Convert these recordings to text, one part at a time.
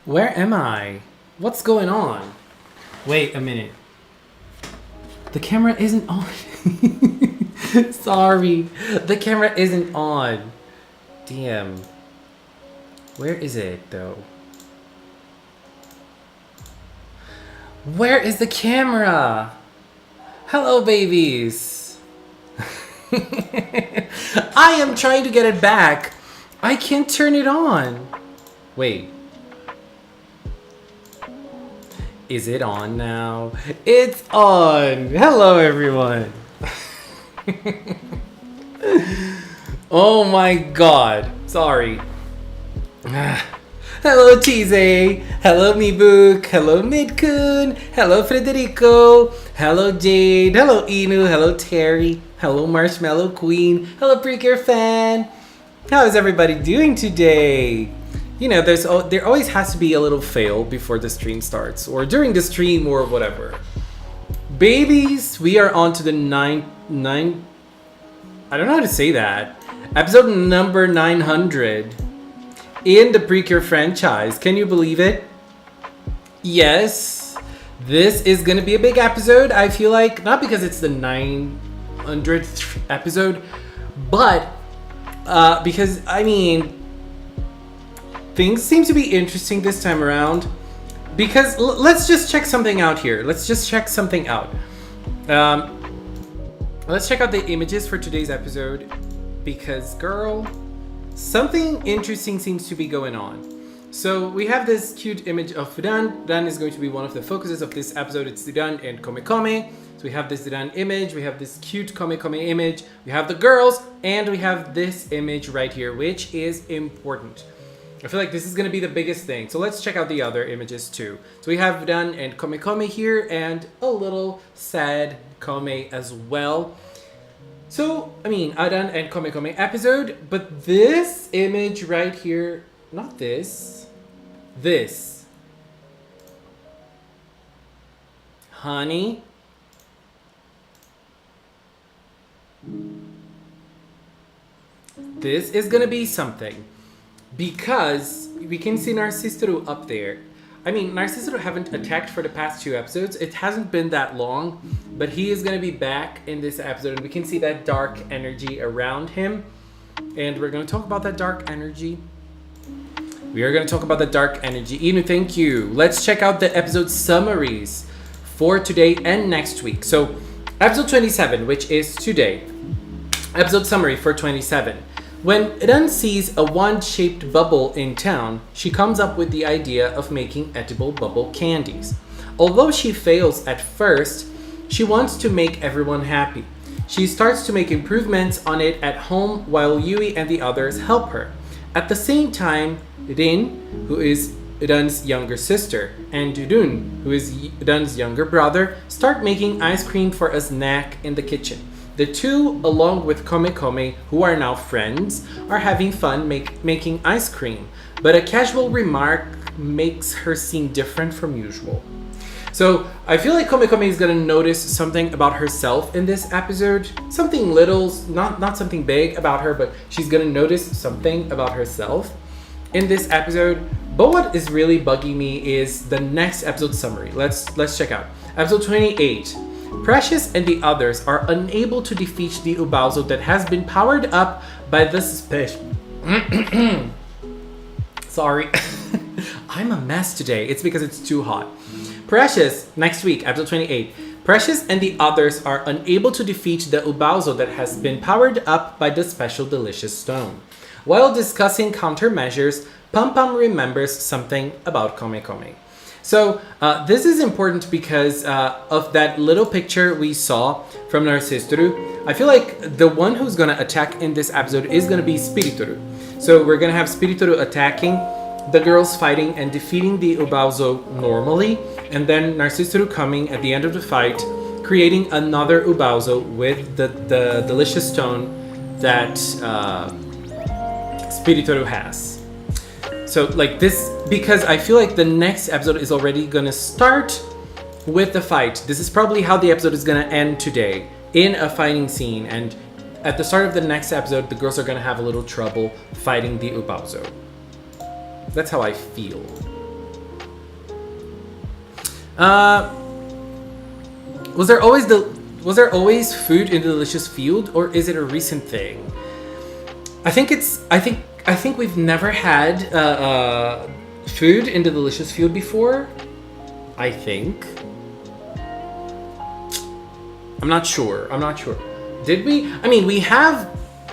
Where am I? What's going on? Wait a minute. The camera isn't on. Sorry. The camera isn't on. Damn. Where is it though? Where is the camera? Hello, babies. I am trying to get it back. I can't turn it on. Wait. Is it on now? It's on. Hello, everyone. Oh my god. Sorry. Hello, Cheesy. Hello, Mibook. Hello, Midkun. Hello, Federico. Hello, Jade. Hello, Inu. Hello, Terry. Hello, Marshmallow Queen. Hello, Precure Fan. How is everybody doing today? You know, there always has to be a little fail before the stream starts, or during the stream, or whatever. Babies, we are on to the I don't know how to say that. Episode number 900 in the Precure franchise. Can you believe it? Yes, this is gonna be a big episode. I feel like, not because it's the 900th episode, but because I mean, things seem to be interesting this time around. Because let's just check something out here. Let's just check something out. Let's check out the images for today's episode. Because, girl, something interesting seems to be going on. So we have this cute image of Fudan. Fudan is going to be one of the focuses of this episode. It's Fudan and Komekome. So we have this Fudan image. We have this cute Komekome image. We have the girls. And we have this image right here, which is important. I feel like this is going to be the biggest thing. So let's check out the other images too. So we have Fudan and Komekome here, and a little sad Kome as well. So, I mean, Adan and Komekome episode, but this image right here, not this, this. Honey. This is gonna be something. Because we can see Narcistoru up there. I mean, Narcistoru haven't attacked for the past 2 episodes. It hasn't been that long, but he is going to be back in this episode, and we can see that dark energy around him. And we're going to talk about that dark energy. We are going to talk about the dark energy. Inu, thank you. Let's check out the episode summaries for today and next week. So, episode 27, which is today. Episode summary for 27. When Ren sees a wand-shaped bubble in town, she comes up with the idea of making edible bubble candies. Although she fails at first, she wants to make everyone happy. She starts to make improvements on it at home while Yui and the others help her. At the same time, Rin, who is Ren's younger sister, and Run, who is Ren's younger brother, start making ice cream for a snack in the kitchen. The two, along with Komekome, who are now friends, are having fun making ice cream, but a casual remark makes her seem different from usual. So I feel like Komekome is gonna notice something about herself in this episode. Something little, not something big about her, but she's gonna notice something about herself in this episode. But what is really bugging me is the next episode summary. Let's check out. Episode 28. Precious and the others are unable to defeat the Ubaozo that has been powered up by the special. Sorry. I'm a mess today. It's because it's too hot. Precious, next week, episode 28. Precious and the others are unable to defeat the Ubaozo that has been powered up by the special delicious stone. While discussing countermeasures, Pum Pum remembers something about Komekome. So this is important because of that little picture we saw from Narcistoru. I feel like the one who's going to attack in this episode is going to be Spiritoru. So we're going to have Spiritoru attacking, the girls fighting and defeating the Ubaozo normally, and then Narcistoru coming at the end of the fight, creating another Ubaozo with the delicious stone that Spiritoru has. So like this, because I feel like the next episode is already gonna start with the fight. This is probably how the episode is gonna end today, in a fighting scene. And at the start of the next episode, the girls are gonna have a little trouble fighting the Ubaozo. That's how I feel. Uh, was there always food in the delicious field, or is it a recent thing? I think we've never had food in the delicious field before. I think. I'm not sure. Did we? I mean, we have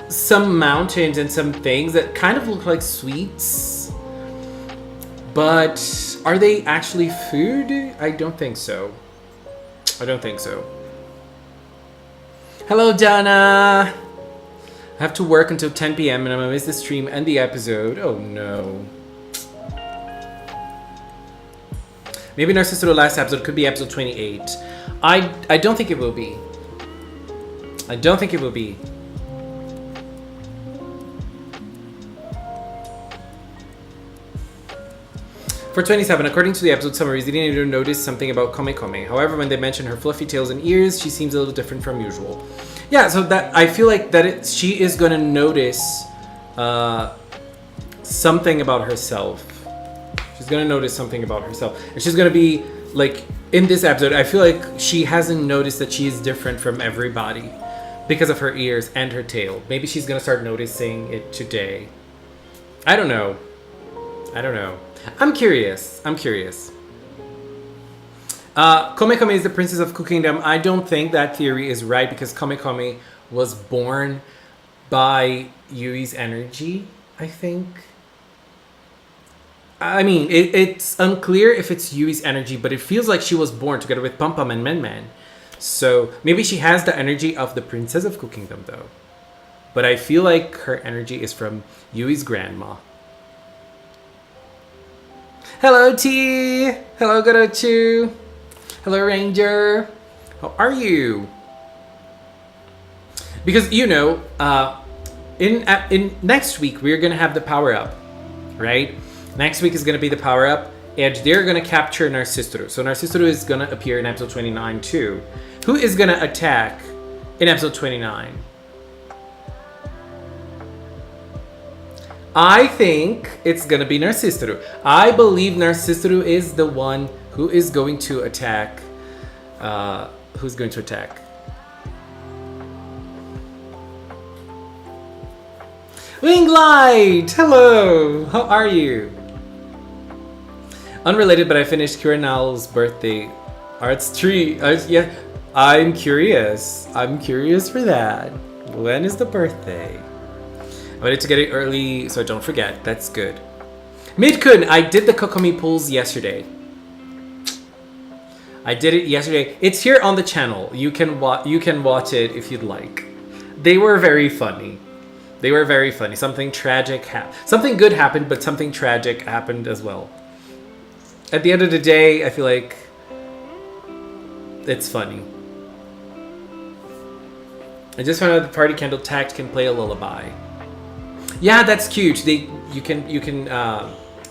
some mountains and some things that kind of look like sweets. But are they actually food? I don't think so. Hello, Donna. I have to work until 10 p.m. and I'm gonna miss the stream and the episode. Oh no. Maybe Narcistoru last episode could be episode 28. I don't think it will be. For 27, according to the episode summaries, they didn't even notice something about Kome Kome. However, when they mention her fluffy tails and ears, she seems a little different from usual. Yeah, so that I feel like that she is gonna notice something about herself. She's gonna notice something about herself, and she's gonna be like in this episode. I feel like she hasn't noticed that she is different from everybody because of her ears and her tail. Maybe she's gonna start noticing it today. I don't know. I'm curious. Kome Kome is the princess of Cookingdom. I don't think that theory is right because Kome Kome was born by Yui's energy, I think. I mean, it's unclear if it's Yui's energy, but it feels like she was born together with Pum Pum and Men Men. So maybe she has the energy of the princess of Cookingdom, though. But I feel like her energy is from Yui's grandma. Hello, T. Hello, Gorochu. Hello, Ranger. How are you? Because in next week we're gonna have the power up, right? Next week is gonna be the power up, and they're gonna capture Narcistoru. So Narcistoru is gonna appear in episode 29 too. Who is gonna attack in episode 29? I think it's gonna be Narcistoru. I believe Narcistoru is the one who is going to attack. Who's going to attack? Winglight! Hello! How are you? Unrelated, but I finished Kurenal's birthday arts tree. Yeah, I'm curious. I'm curious for that. When is the birthday? I wanted to get it early so I don't forget. That's good. Midkun, I did the Kokomi pulls yesterday. I did it yesterday. It's here on the channel. You can watch it if you'd like. They were very funny. Something tragic happened. Something good happened, but something tragic happened as well. At the end of the day, I feel like it's funny. I just found out the party candle tact can play a lullaby. Yeah, that's cute. You can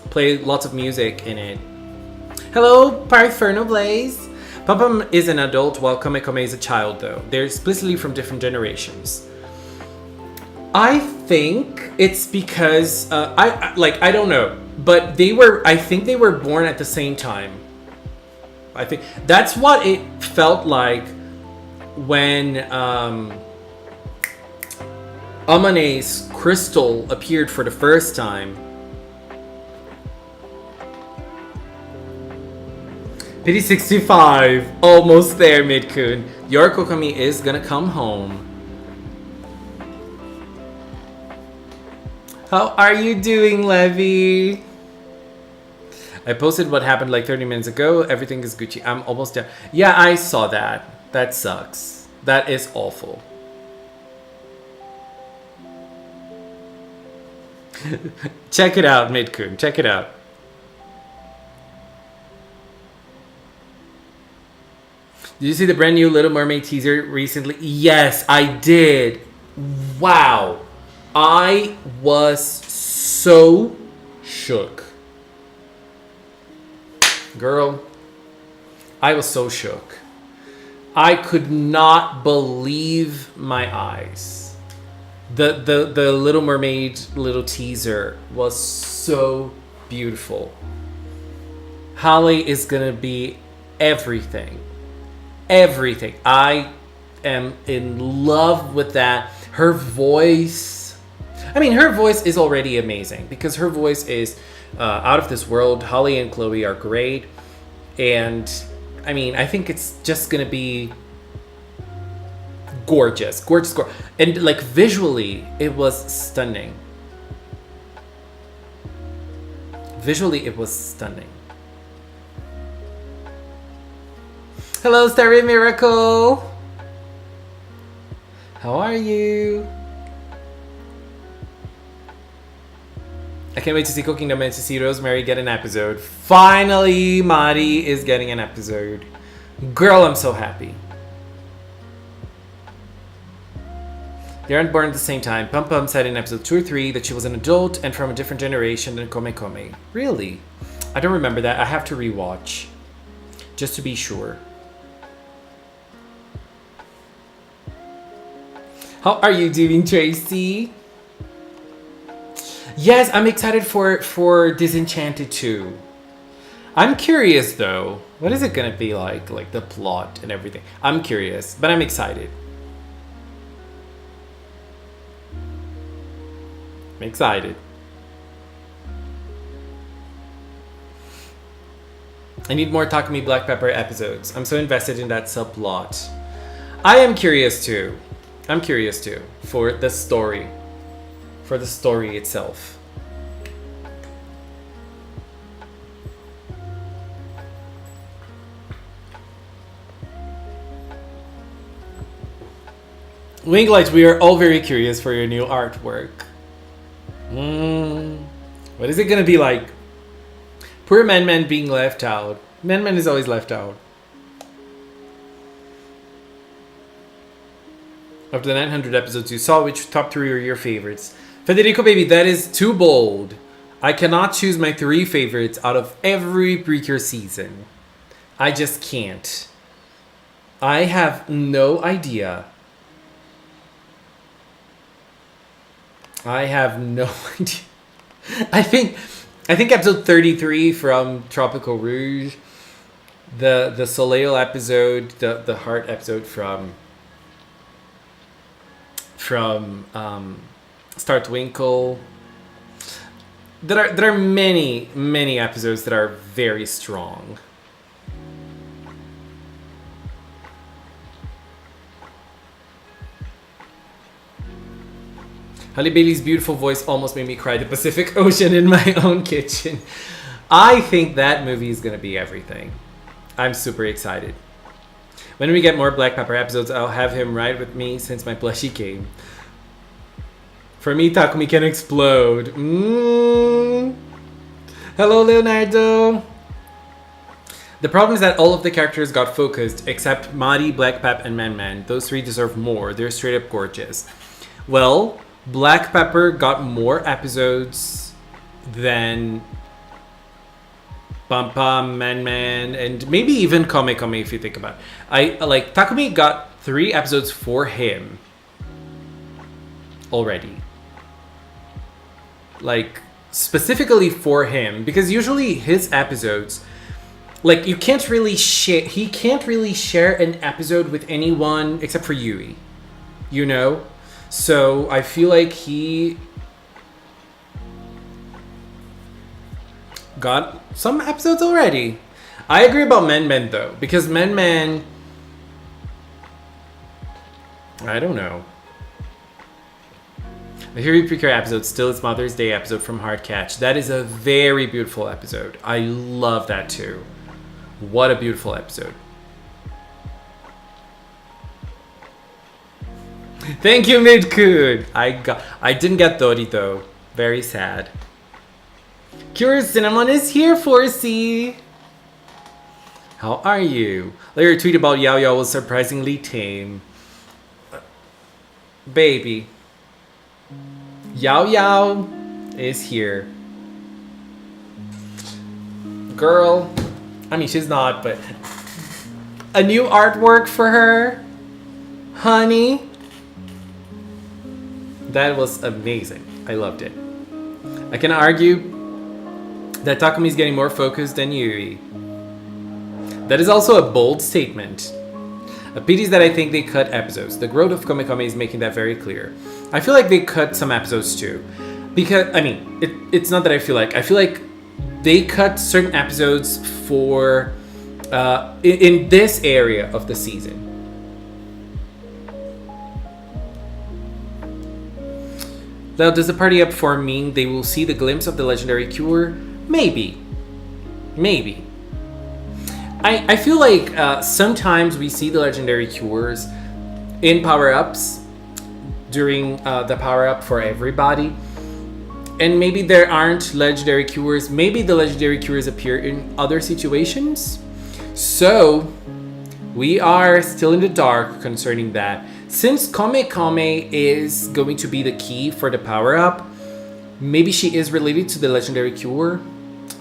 play lots of music in it. Hello, Parferno Blaze. Pum Pum is an adult while Kome Kome is a child, though. They're explicitly from different generations. I think it's because I don't know, but I think they were born at the same time. I think that's what it felt like when Amane's crystal appeared for the first time. Pity 65, almost there, Midkun. Your Kokomi is gonna come home. How are you doing, Levy? I posted what happened like 30 minutes ago. Everything is Gucci. I'm almost done. Yeah, I saw that. That sucks. That is awful. Check it out, Midkun. Check it out. Did you see the brand new Little Mermaid teaser recently? Yes, I did. Wow. I was so shook. Girl, I was so shook. I could not believe my eyes. The Little Mermaid little teaser was so beautiful. Holly is gonna be everything. Everything. I am in love with that. Her voice. I mean, her voice is already amazing because her voice is out of this world. Holly and Chloe are great. And I mean, I think it's just going to be gorgeous. And like visually, it was stunning. Visually, it was stunning. Hello, Starry Miracle. How are you? I can't wait to see Cooking Dumb and to see Rosemary get an episode. Finally, Mari is getting an episode. Girl, I'm so happy. They aren't born at the same time. Pum Pum said in episode 2 or 3 that she was an adult and from a different generation than Kome Kome. Really? I don't remember that. I have to rewatch. Just to be sure. How are you doing, Tracy? Yes, I'm excited for Disenchanted 2. I'm curious though. What is it gonna be like the plot and everything? I'm curious, but I'm excited. I'm excited. I need more Takumi Black Pepper episodes. I'm so invested in that subplot. I am curious too. I'm curious too for the story. For the story itself. Winglight, we are all very curious for your new artwork. What is it gonna be like? Poor Men being left out. Men is always left out. Of the 900 episodes you saw, which top 3 are your favorites? Federico, baby, that is too bold. I cannot choose my 3 favorites out of every Precure season. I just can't. I have no idea. I have no idea. I think episode 33 from Tropical Rouge, the Soleil episode, the Heart episode from Startwinkle. There are many episodes that are very strong. Halle Bailey's beautiful voice almost made me cry the Pacific Ocean in my own kitchen. I think that movie is going to be everything. I'm super excited. When we get more Black Pepper episodes, I'll have him ride with me since my plushie came. For me, Takumi can explode. Hello, Leonardo. The problem is that all of the characters got focused except Mari, Black Pep, and Man. Those 3 deserve more. They're straight up gorgeous. Well, Black Pepper got more episodes than Pam Pam, Man, and maybe even Kome Kome if you think about it. Takumi got 3 episodes for him already. Like, specifically for him, because usually his episodes, like, you can't really share, he can't really share an episode with anyone except for Yui, you know? So I feel like he got some episodes already. I agree about Men though, because Men, I don't know. The Hiri Precure episode still is Mother's Day episode from Hard Catch. That is a very beautiful episode. I love that too. What a beautiful episode. Thank you, Midkun. I didn't get Dori though. Very sad. Curious Cinnamon is here, Forsey. How are you? Later tweet about Yao Yao was surprisingly tame. Baby. Yao Yao is here. Girl. I mean, she's not, but a new artwork for her. Honey. That was amazing. I loved it. I can argue that Takumi's getting more focused than Yui. That is also a bold statement. A pity is that I think they cut episodes. The growth of Kome Kome is making that very clear. I feel like they cut some episodes too. Because, I mean, it's not that I feel like they cut certain episodes for, in this area of the season. Now, does the party up for mean they will see the glimpse of the legendary cure? Maybe. Maybe. I feel like sometimes we see the legendary cures in power-ups during the power-up for everybody. And maybe there aren't legendary cures. Maybe the legendary cures appear in other situations. So, we are still in the dark concerning that. Since Kome Kome is going to be the key for the power-up, maybe she is related to the legendary cure.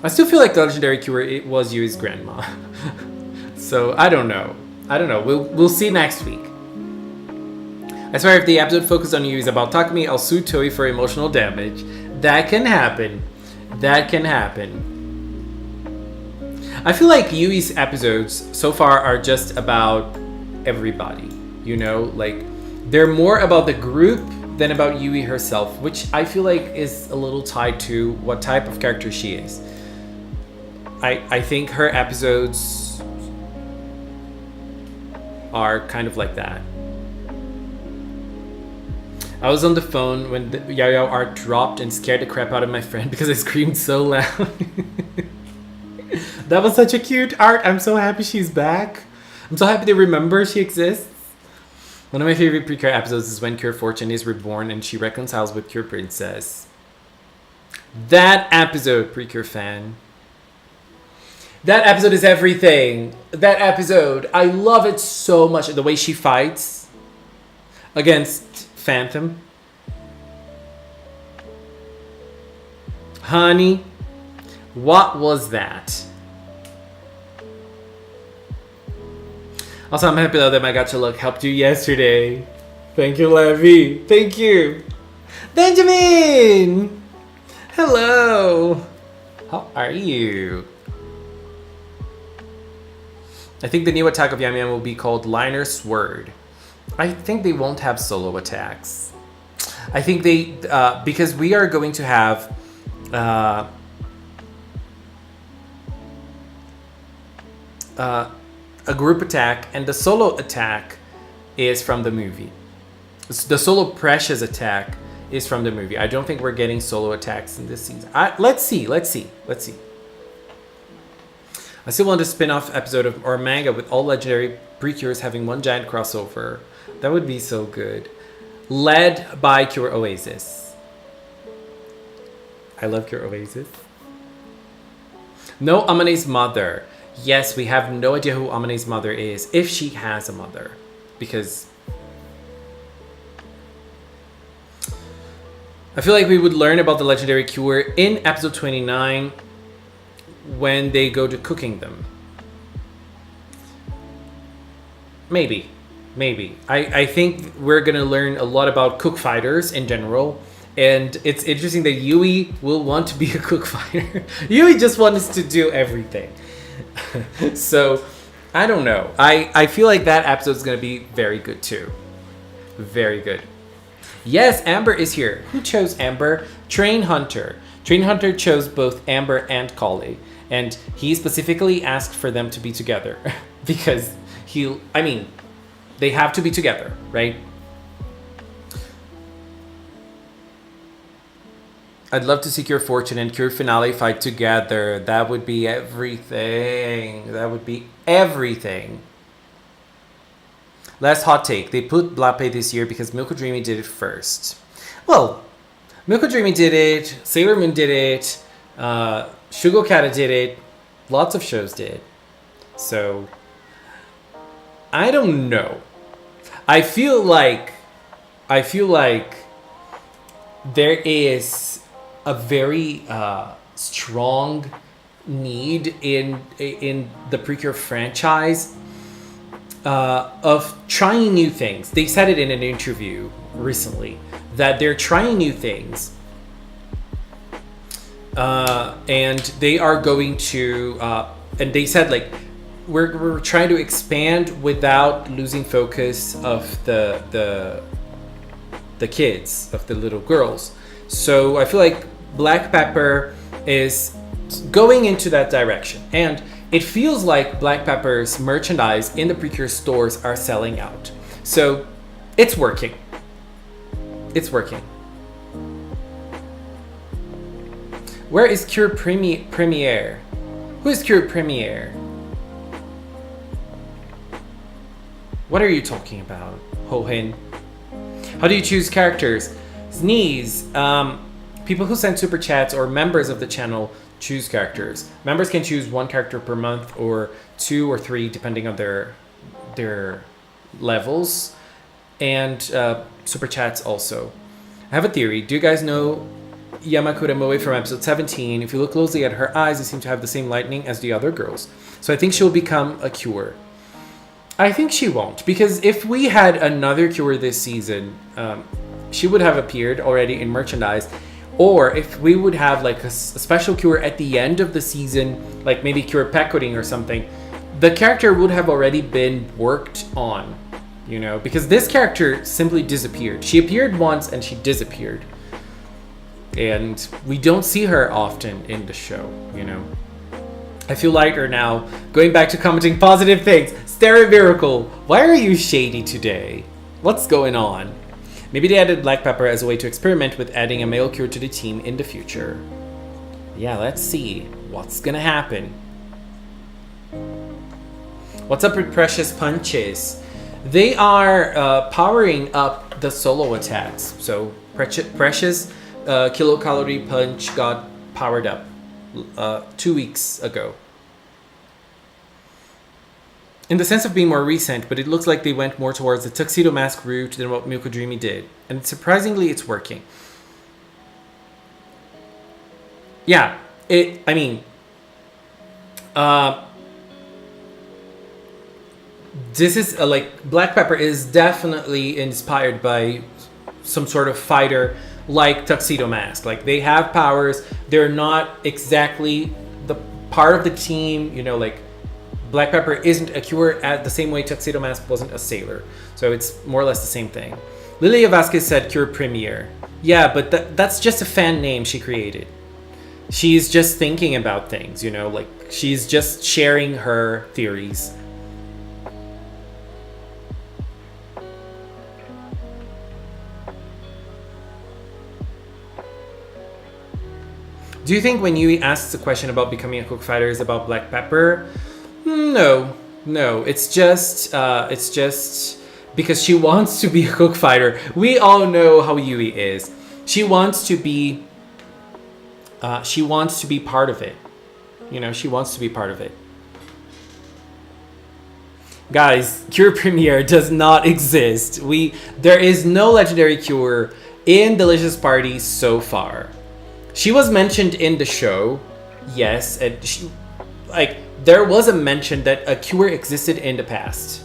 I still feel like the legendary cure it was Yui's grandma. So I don't know. We'll see next week. I swear if the episode focused on Yui's about Takumi, I'll sue Toei for emotional damage. That can happen. I feel like Yui's episodes so far are just about everybody. You know, like they're more about the group than about Yui herself, which I feel like is a little tied to what type of character she is. I think her episodes are kind of like that. I was on the phone when the Yao art dropped and scared the crap out of my friend because I screamed so loud. That was such a cute art. I'm so happy she's back. I'm so happy to remember she exists. One of my favorite Precure episodes is when Cure Fortune is reborn and she reconciles with Cure Princess. That episode, Precure fan. That episode is everything. That episode, I love it so much. The way she fights against Phantom. Honey, what was that? Also, I'm happy though that my gacha look helped you yesterday. Thank you, Levy. Thank you. Benjamin! Hello. How are you? I think the new attack of Yumyum will be called Liner Sword. I think they won't have solo attacks. I think they, because we are going to have a group attack, and the solo attack is from the movie. The solo Precious attack is from the movie. I don't think we're getting solo attacks in this season. Let's see. I still want a spin-off episode of or manga with all legendary Precures having one giant crossover. That would be so good. Led by Cure Oasis. I love Cure Oasis. No Amane's mother. Yes, we have no idea who Amane's mother is, if she has a mother. Because I feel like we would learn about the legendary cure in episode 29 when they go to cooking them. Maybe. I think we're gonna learn a lot about cook fighters in general. And it's interesting that Yui will want to be a cook fighter. Yui just wants to do everything. So, I don't know. I feel like that episode is going to be very good too. Very good. Yes, Amber is here. Who chose Amber? Train Hunter. Train Hunter chose both Amber and Kali. And he specifically asked for them to be together. Because they have to be together, right? I'd love to see Cure Fortune and Cure Finale fight together. That would be everything. Last hot take. They put Blape this year because Milko Dreamy did it first. Well, Milko Dreamy did it. Sailor Moon did it. Shugo Kata did it. Lots of shows did. So, I don't know. I feel like there is a very strong need in the Precure franchise of trying new things. They said it in an interview recently that they're trying new things, and they are going to. And they said we're trying to expand without losing focus of the kids, of the little girls. So I feel like Black Pepper is going into that direction, and it feels like Black Pepper's merchandise in the Precure stores are selling out. So it's working. It's working. Where is Cure Premiere? Who is Cure Premiere? What are you talking about, Hohin? How do you choose characters? Sneeze. People who send super chats or members of the channel choose characters. Members can choose one character per month, or 2 or 3 depending on their levels, and super chats also. I have a theory. Do you guys know Yamakura Moe from episode 17? If you look closely at her eyes, they seem to have the same lightning as the other girls. So I think she'll become a Cure. I think she won't, because if we had another Cure this season, she would have appeared already in merchandise. Or if we would have like a special Cure at the end of the season, like maybe Cure Peckering or something, the character would have already been worked on, you know, because this character simply disappeared. She appeared once and she disappeared. And we don't see her often in the show, you know. I feel lighter now, going back to commenting positive things. Stare Miracle, why are you shady today? What's going on? Maybe they added Black Pepper as a way to experiment with adding a male Cure to the team in the future. Yeah, let's see what's gonna happen. What's up with Precious Punches? They are powering up the solo attacks. So Precious Kilocalorie Punch got powered up 2 weeks ago. In the sense of being more recent, but it looks like they went more towards the Tuxedo Mask route than what Milko Dreamy did. And surprisingly, it's working. Yeah, I mean, this is like, Black Pepper is definitely inspired by some sort of fighter like Tuxedo Mask. Like, they have powers. They're not exactly the part of the team, you know, like Black Pepper isn't a Cure at the same way Tuxedo Mask wasn't a sailor. So it's more or less the same thing. Lilia Vasquez said Cure Premiere. Yeah, but that's just a fan name she created. She's just thinking about things, you know, like she's just sharing her theories. Do you think when Yui asks a question about becoming a cook fighter is about Black Pepper? No. It's just because she wants to be a cook fighter. We all know how Yui is. She wants to be part of it. You know, she wants to be part of it. Guys, Cure Premiere does not exist. There is no legendary Cure in Delicious Party so far. She was mentioned in the show, yes, and there was a mention that a Cure existed in the past.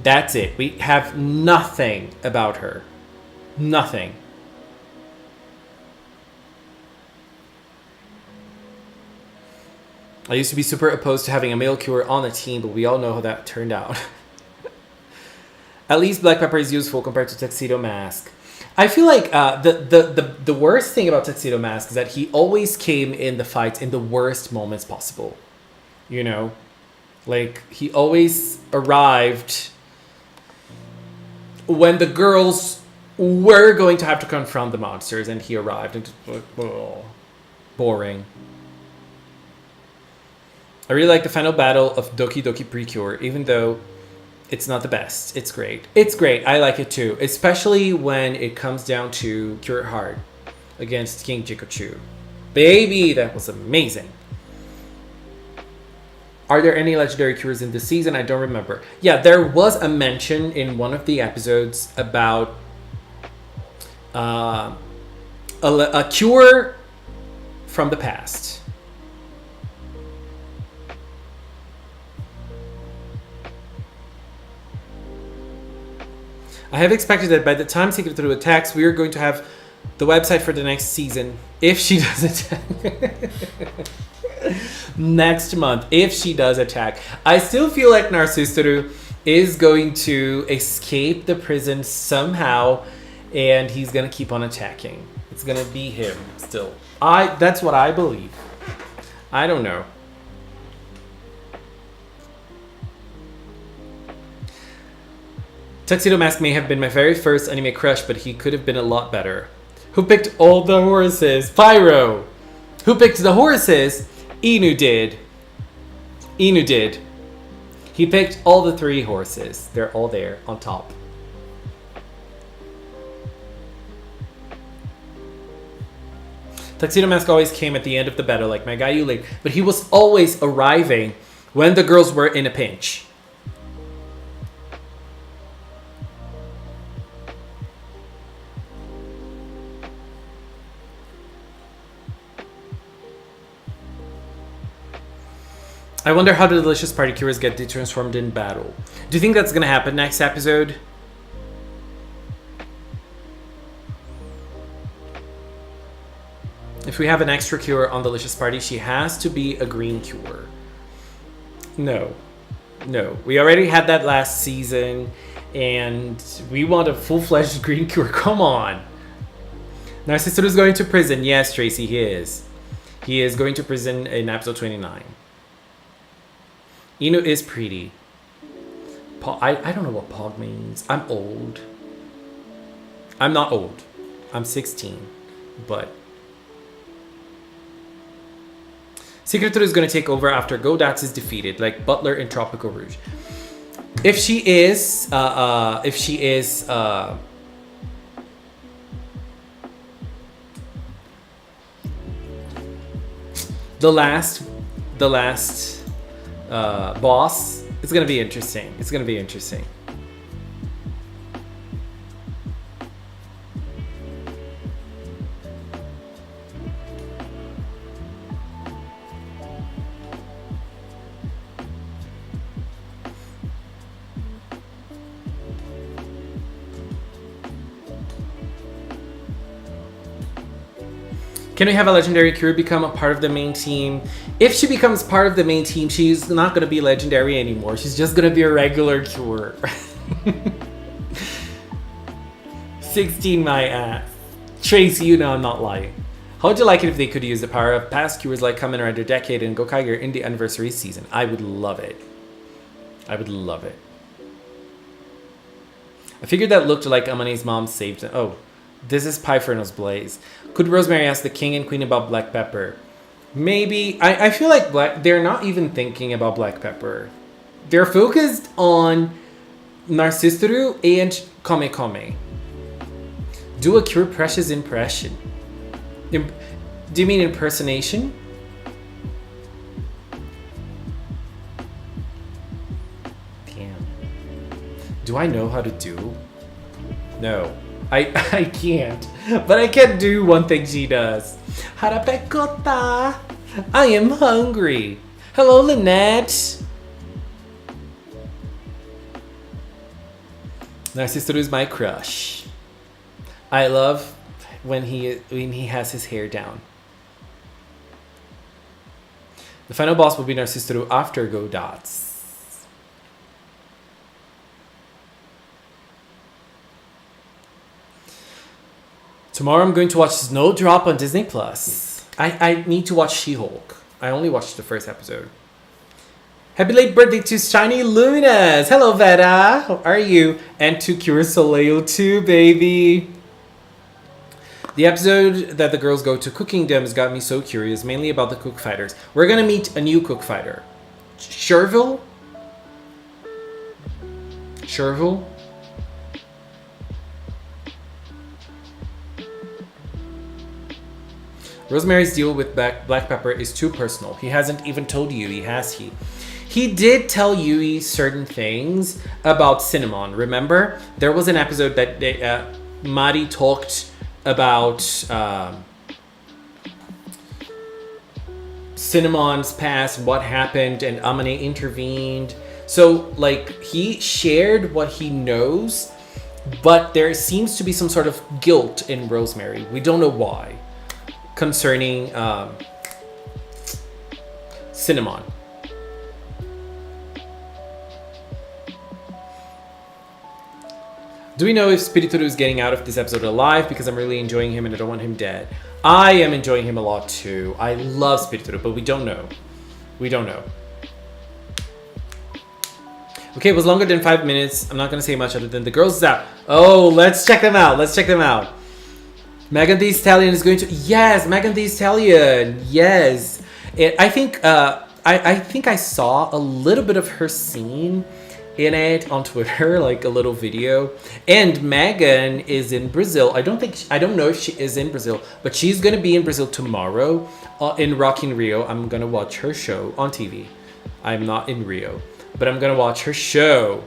That's it. We have nothing about her. Nothing. I used to be super opposed to having a male Cure on a team, but we all know how that turned out. At least Black Pepper is useful compared to Tuxedo Mask. I feel like the worst thing about Tuxedo Mask is that he always came in the fights in the worst moments possible. You know? Like, he always arrived when the girls were going to have to confront the monsters, and he arrived, and just, oh, boring. I really like the final battle of Doki Doki Precure, even though it's not the best. It's great. It's great. I like it too. Especially when it comes down to Cure Hard against King Jikochu. Baby, that was amazing. Are there any legendary Cures in this season? I don't remember. Yeah, there was a mention in one of the episodes about a Cure from the past. I have expected that by the time Secret attacks, we are going to have the website for the next season. If she does attack. Next month, if she does attack. I still feel like Narcistoru is going to escape the prison somehow, and he's gonna keep on attacking. It's gonna be him still. That's what I believe. I don't know. Tuxedo Mask may have been my very first anime crush, but he could have been a lot better. Who picked all the horses? Pyro! Who picked the horses? Inu did. Inu did. He picked all the 3 horses. They're all there on top. Tuxedo Mask always came at the end of the battle like my guy Yule, but he was always arriving when the girls were in a pinch. I wonder how the delicious party cures get transformed in battle. Do you think that's gonna happen next episode? If we have an extra cure on Delicious Party, she has to be a green cure. No. No. We already had that last season, and we want a full-fledged green cure. Come on. Narcistoru is going to prison. Yes, Tracy, he is. He is going to prison in episode 29. Inu is pretty. I don't know what Pog means. I'm old. I'm not old. I'm 16. But Secretoru is going to take over after Godats is defeated, like Butler in Tropical Rouge. If she is, the last boss, it's gonna be interesting. It's gonna be interesting. Can we have a legendary cure become a part of the main team? If she becomes part of the main team, she's not going to be legendary anymore. She's just going to be a regular cure. 16 my ass. Tracy, you know I'm not lying. How would you like it if they could use the power of past cures like Kamen Rider Decade and Gokaiger in the anniversary season? I would love it. I would love it. I figured that looked like Amane's mom saved it. Oh, this is Pyferno's Blaze. Could Rosemary ask the king and queen about black pepper? Maybe. I feel like they're not even thinking about black pepper. They're focused on Narcistoru and Kame Kame. Do a cure precious impression. Do you mean impersonation? Damn. Do I know how to do? No. I can't. But I can do one thing she does. Harapekota! I am hungry. Hello, Lynette. Narcistoru is my crush. I love when he has his hair down. The final boss will be Narcistoru after Godats. Tomorrow I'm going to watch Snowdrop on Disney Plus. I need to watch She-Hulk. I only watched the first episode. Happy late birthday to Shiny Luminous. Hello, Vera. How are you? And to Cure Soleil too, baby. The episode that the girls go to Cookingdoms got me so curious, mainly about the cook fighters. We're gonna meet a new cook fighter. Sherville? Sherville? Rosemary's deal with black pepper is too personal. He hasn't even told Yui, has he? He did tell Yui certain things about cinnamon. Remember? There was an episode that Mari talked about cinnamon's past, what happened, and Amane intervened. So, like, he shared what he knows, but there seems to be some sort of guilt in Rosemary. We don't know why. Concerning cinnamon. Do we know if Spiritoru is getting out of this episode alive? Because I'm really enjoying him and I don't want him dead. I am enjoying him a lot too. I love Spiritoru, but we don't know. We don't know. Okay, it was longer than 5 minutes. I'm not going to say much other than the girls is out. Oh, let's check them out. Let's check them out. Megan Thee Stallion is going to... Yes, Megan Thee Stallion. Yes. I think I saw a little bit of her scene in it on Twitter, like a little video. And Megan is in Brazil. I don't know if she is in Brazil, but she's going to be in Brazil tomorrow in Rock in Rio. I'm going to watch her show on TV. I'm not in Rio, but I'm going to watch her show.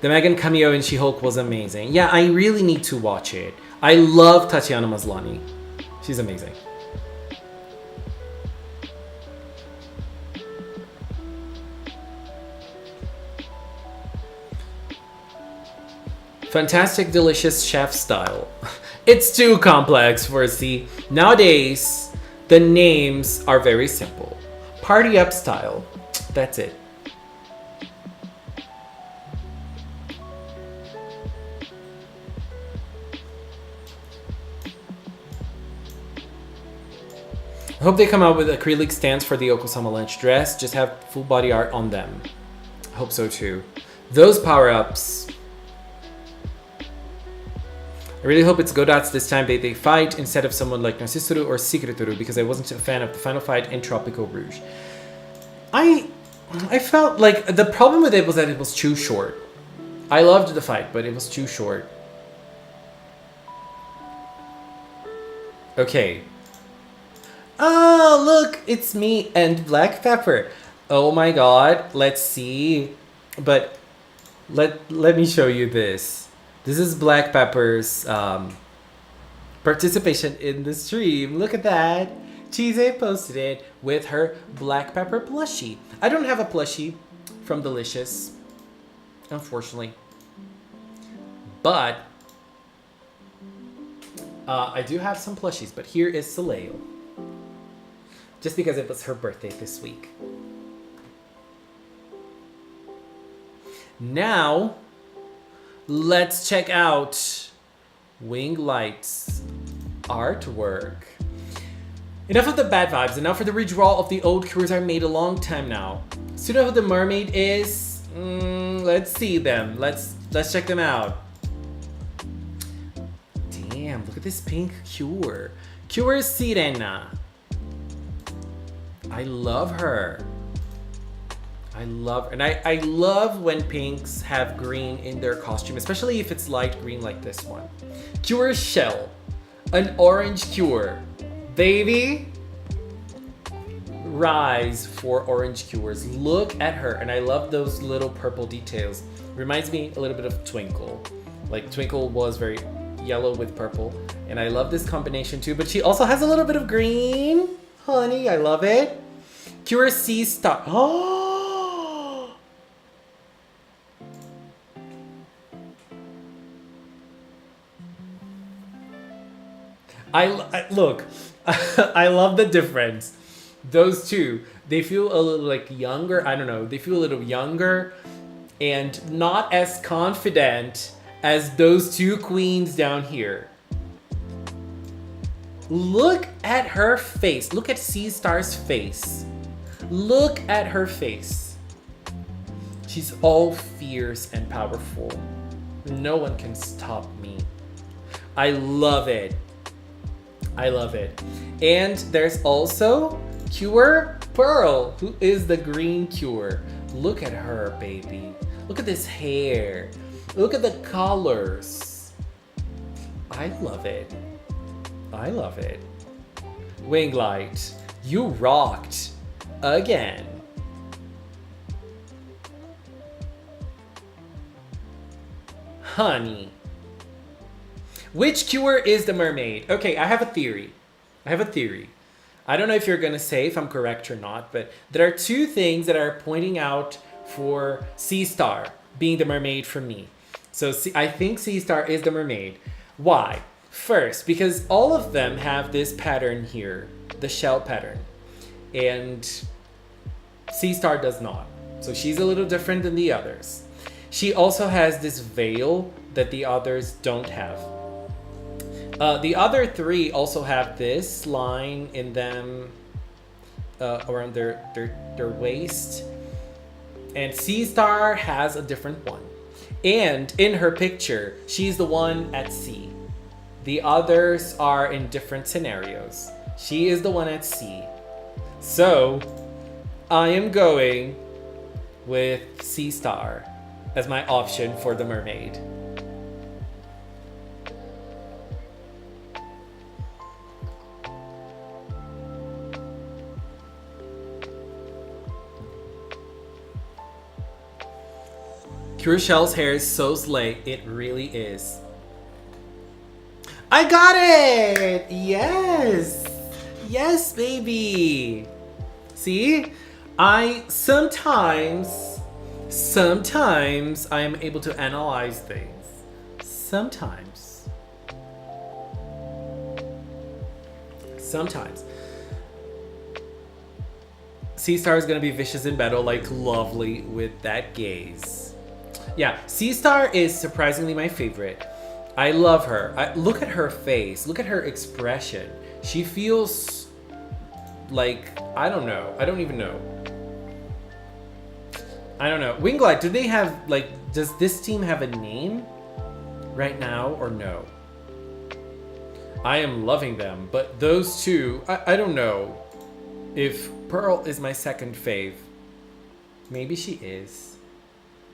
The Megan cameo in She-Hulk was amazing. Yeah, I really need to watch it. I love Tatiana Maslany. She's amazing. Fantastic, delicious chef style. It's too complex for a C. Nowadays, the names are very simple. Party up style. That's it. I hope they come out with acrylic stands for the Okosama lunch dress. Just have full body art on them. I hope so too. Those power-ups. I really hope it's Godats this time they fight instead of someone like Narcistoru or Secretoru, because I wasn't a fan of the final fight in Tropico Rouge. I felt like the problem with it was that it was too short. I loved the fight, but it was too short. Okay. Oh, look, it's me and Black Pepper. Oh my god, let's see. But let me show you this. This is Black Pepper's participation in the stream. Look at that. Cheese posted it with her Black Pepper plushie. I don't have a plushie from Delicious, unfortunately. But I do have some plushies. But here is Soleil. Just because it was her birthday this week. Now, let's check out Wing Light's artwork. Enough of the bad vibes, and now for the redraw of the old cures I made a long time now. So you know who the mermaid is? Let's see them. Let's check them out. Damn, look at this pink cure. Cure Sirena. I love her. I love, and I love when pinks have green in their costume, especially if it's light green like this one. Cure Shell, an orange cure. Baby, rise for orange cures. Look at her, and I love those little purple details. Reminds me a little bit of Twinkle. Like Twinkle was very yellow with purple, and I love this combination too, but she also has a little bit of green. Honey, I love it. Cure Sea Star. Oh! Look, I love the difference. Those two, they feel a little like younger. I don't know. They feel a little younger and not as confident as those two queens down here. Look at her face. Look at Sea Star's face. Look at her face. She's all fierce and powerful. No one can stop me. I love it. I love it. And there's also Cure Pearl, who is the green cure. Look at her, baby. Look at this hair. Look at the colors. I love it. I love it. Winglight, you rocked again. Honey. Which cure is the mermaid? Okay, I have a theory. I don't know if you're gonna say if I'm correct or not, but there are two things that are pointing out for Sea Star being the mermaid for me. So I think Sea Star is the mermaid. Why? First, because all of them have this pattern here, the shell pattern. and Sea Star does not. So she's a little different than the others. She also has this veil that the others don't have. The other three also have this line in them around their waist. And Sea Star has a different one. And in her picture, she's the one at sea. The others are in different scenarios. She is the one at sea. So, I am going with Sea Star as my option for the mermaid. Crucial's hair is so slay. It really is. I got it! Yes! Yes, baby! See? Sometimes I am able to analyze things. Sometimes. Sea Star is gonna be vicious in battle, like lovely with that gaze. Yeah, Sea Star is surprisingly my favorite. I love her. Look at her face. Look at her expression. She feels like, I don't know. I don't even know. I don't know. Winglight, do they have, like, does this team have a name right now or no? I am loving them, but those two, I don't know if Pearl is my second fave. Maybe she is.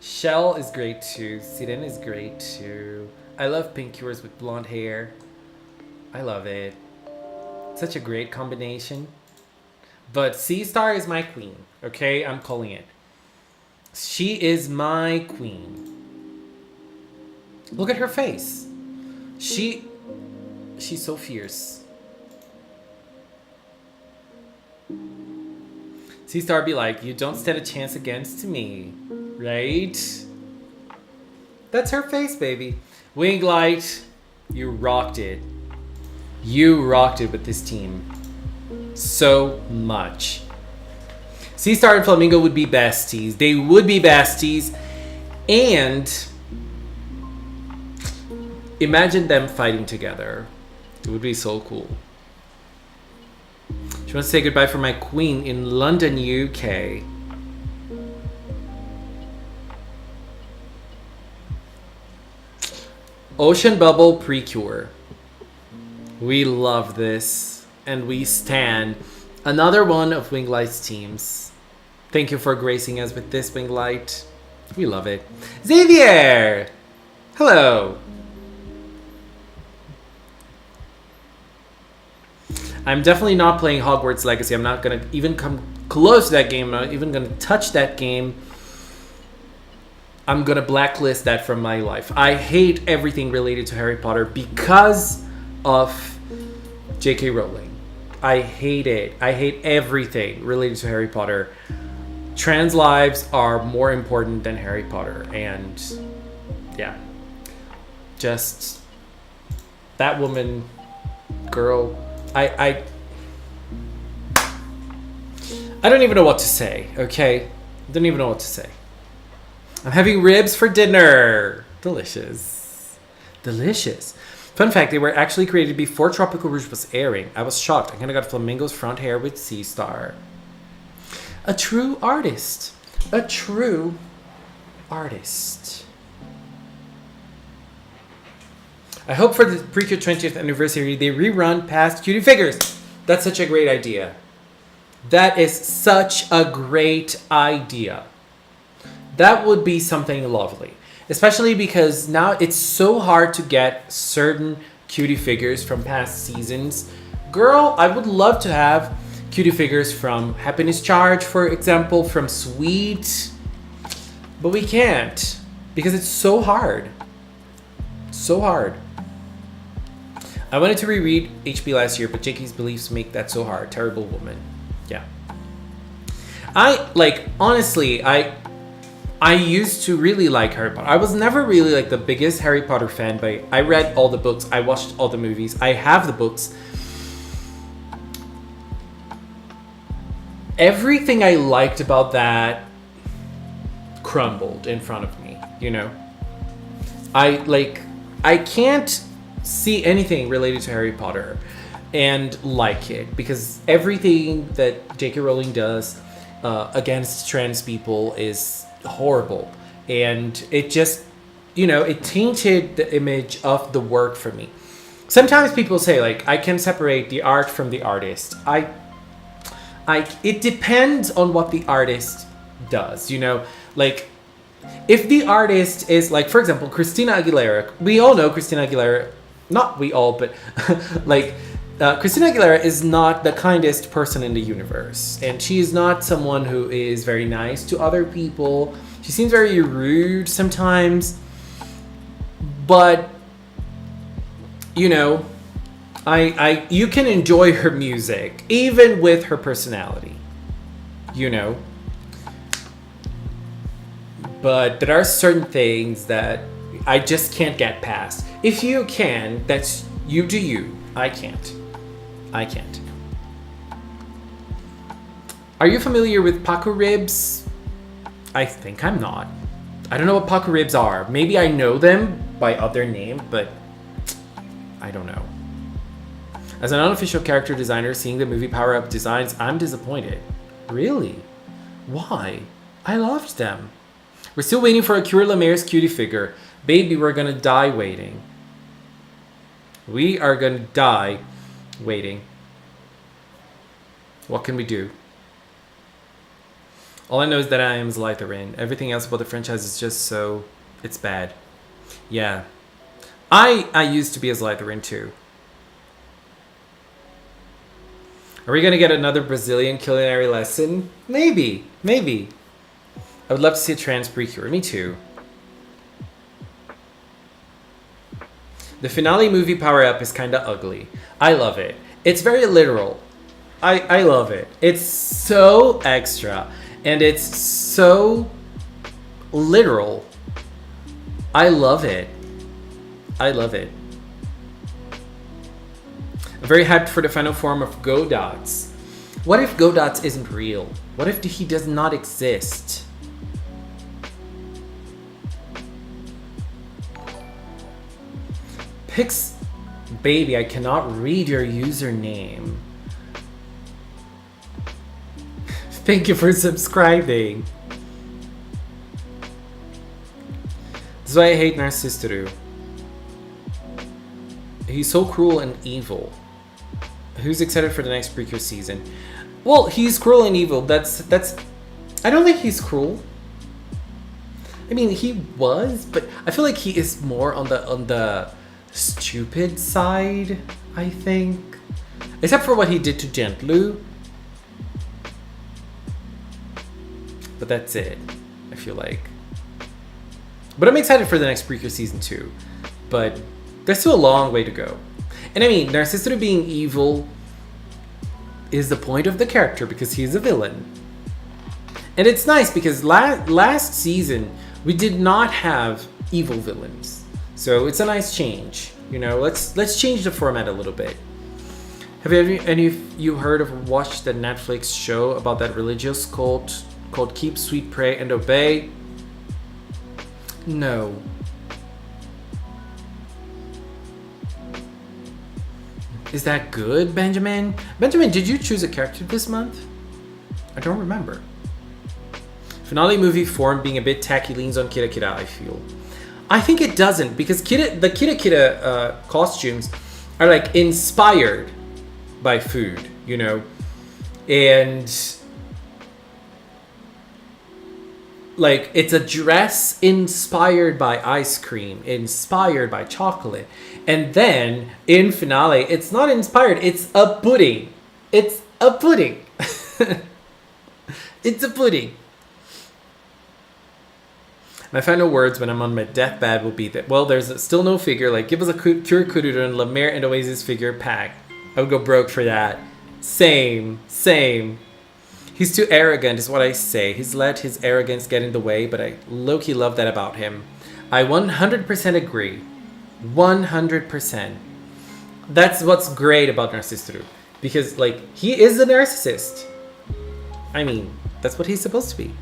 Shell is great too. Siren is great too. I love Pink Cures with blonde hair. I love it. Such a great combination. But Sea Star is my queen. Okay, I'm calling it. She is my queen. Look at her face. She's so fierce. Sea Star be like, you don't stand a chance against me. Right? That's her face, baby. Winglight, you rocked it. You rocked it with this team. So much. Sea Star and Flamingo would be besties. They would be besties. And imagine them fighting together. It would be so cool. She wants to say goodbye for my queen in London, UK. Ocean Bubble Precure. We love this. And we stan. Another one of Winglight's teams. Thank you for gracing us with this, Winglight. We love it. Xavier! Hello. I'm definitely not playing Hogwarts Legacy. I'm not going to even come close to that game. I'm not even going to touch that game. I'm going to blacklist that from my life. I hate everything related to Harry Potter because of J.K. Rowling. I hate it. I hate everything related to Harry Potter. Trans lives are more important than Harry Potter. And yeah. Just that woman, girl, I don't even know what to say, okay? Don't even know what to say. I'm having ribs for dinner. Delicious. Delicious. Fun fact, they were actually created before Tropical Rouge was airing. I was shocked. I kind of got Flamingo's front hair with Sea Star. A true artist. A true artist. I hope for the Precure 20th anniversary, they rerun past Cutie Figures. That's such a great idea. That is such a great idea. That would be something lovely. Especially because now it's so hard to get certain Cutie Figures from past seasons. Girl, I would love to have Cutie Figures from Happiness Charge, for example, from Sweet. But we can't. Because it's so hard. So hard. I wanted to reread HB last year, but Jakey's beliefs make that so hard. Terrible woman. Yeah. Honestly, I used to really like Harry Potter. I was never really like the biggest Harry Potter fan, but I read all the books. I watched all the movies. I have the books. everything I liked about that crumbled in front of me, you know? I can't see anything related to Harry Potter and like it, because everything that J.K. Rowling does against trans people is horrible. And it just, it tainted the image of the work for me. Sometimes people say, like, I can separate the art from the artist. It depends on what the artist does, like, if the artist is, like, for example, Christina Aguilera. We all know Christina Aguilera. Not we all, but like, Christina Aguilera is not the kindest person in the universe. And she is not someone who is very nice to other people. She seems very rude sometimes. But, you can enjoy her music, even with her personality, But there are certain things that I just can't get past. If you can, that's you do you. I can't. Are you familiar with Paco ribs? I think I'm not. I don't know what Paco ribs are. Maybe I know them by other name, but I don't know. As an unofficial character designer, seeing the movie Power Up designs, I'm disappointed. Really? Why? I loved them. We're still waiting for Akira Lemaire's cutie figure. Baby, we're gonna die waiting. We are gonna die waiting. What can we do? All I know is that I am Slytherin. Everything else about the franchise is just so... it's bad. Yeah. I used to be a Slytherin too. Are we gonna get another Brazilian culinary lesson? Maybe. I would love to see a trans precure. Me too. The finale movie Power Up is kinda ugly. I love it. It's very literal. I love it. It's so extra. And it's so literal. I love it. I'm very hyped for the final form of Godots. What if Godots isn't real? What if he does not exist? Pix, baby, I cannot read your username. Thank you for subscribing. This is why I hate Narcistoru. He's so cruel and evil. Who's excited for the next Precure season? Well, he's cruel and evil. That's. I don't think he's cruel. I mean, he was, but I feel like he is more on the stupid side, I think. Except for what he did to Gentlu. But that's it, I feel like. But I'm excited for the next Precure season 2. But there's still a long way to go. And I mean, Narcistoru being evil is the point of the character because he's a villain. And it's nice because last season we did not have evil villains. So it's a nice change. Let's change the format a little bit. Have any of you heard of or watched the Netflix show about that religious cult called Keep, Sweet, Pray, and Obey? No. Is that good, Benjamin? Benjamin, did you choose a character this month? I don't remember. Finale movie form being a bit tacky leans on Kira Kira, I feel. I think it doesn't, because the Kira Kira costumes are like inspired by food, and like it's a dress inspired by ice cream, inspired by chocolate, and then in finale it's not inspired, it's a pudding. It's a pudding. It's a pudding. My final words when I'm on my deathbed will be that, well, there's still no figure. Like, give us a Cure Kururu and Lemaire and Oasis figure pack. I would go broke for that. Same. He's too arrogant is what I say. He's let his arrogance get in the way, but I low-key love that about him. I 100% agree. 100%. That's what's great about Narcistoru. Because, like, he is a narcissist. I mean, that's what he's supposed to be.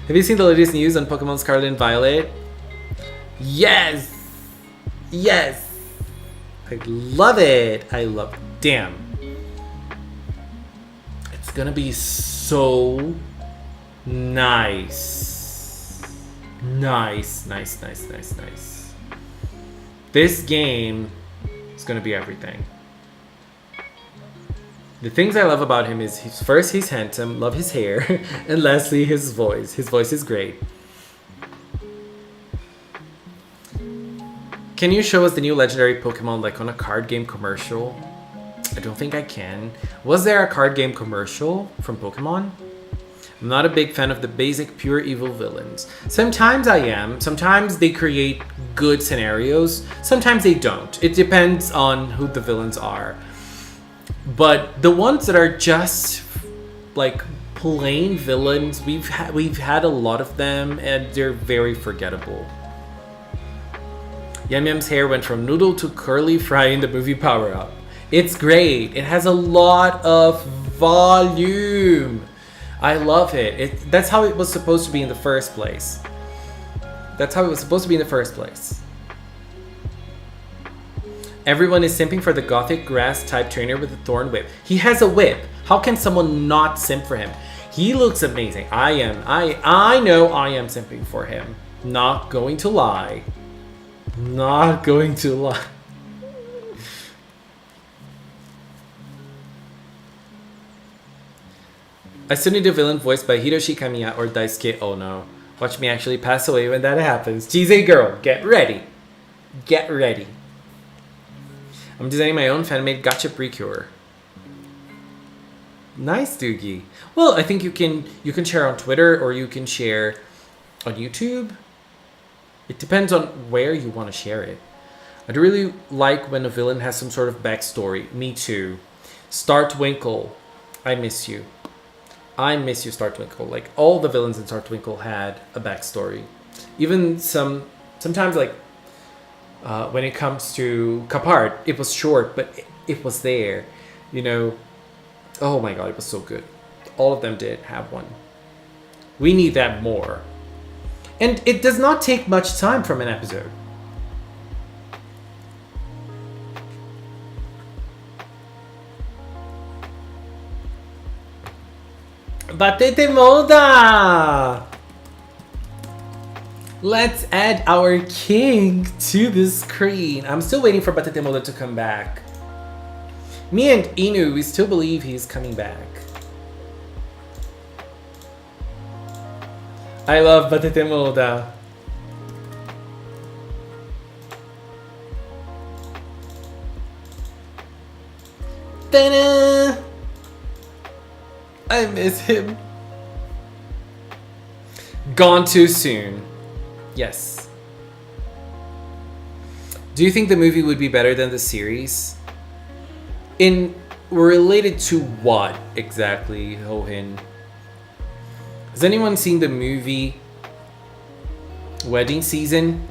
Have you seen the latest news on Pokemon Scarlet and Violet? Yes! Yes! I love it! I love it. Damn. It's gonna be so nice. Nice. This game is gonna be everything. The things I love about him is, first, he's handsome, love his hair, and lastly, his voice. His voice is great. Can you show us the new legendary Pokemon like on a card game commercial? I don't think I can. Was there a card game commercial from Pokemon? I'm not a big fan of the basic pure evil villains. Sometimes I am. Sometimes they create good scenarios. Sometimes they don't. It depends on who the villains are. But the ones that are just like plain villains, we've had a lot of them, and they're very forgettable. Yumyum's hair went from noodle to curly fry in the movie Power Up. It's great. It has a lot of volume. I love it. That's how it was supposed to be in the first place. Everyone is simping for the gothic grass type trainer with a thorn whip. He has a whip. How can someone not simp for him? He looks amazing. I know I am simping for him. Not going to lie. I still need a villain voiced by Hiroshi Kamiya or Daisuke Ono. Watch me actually pass away when that happens. GZ girl, get ready. I'm designing my own fan-made gacha precure. Nice, Doogie. Well, I think you can share on Twitter or you can share on YouTube. It depends on where you want to share it. I'd really like when a villain has some sort of backstory. Me too. Startwinkle, I miss you. Startwinkle. Like, all the villains in Startwinkle had a backstory. Even sometimes like when it comes to Kapart, it was short, but it was there. You know, oh my god, it was so good. All of them did have one. We need that more. And it does not take much time from an episode. Batete Moda! Let's add our king to the screen. I'm still waiting for Batete Moda to come back. Me and Inu, we still believe he's coming back. I love Batete Moda. Ta-da! I miss him. Gone too soon. Yes. Do you think the movie would be better than the series? In related to what exactly, Hohin? Has anyone seen the movie Wedding Season?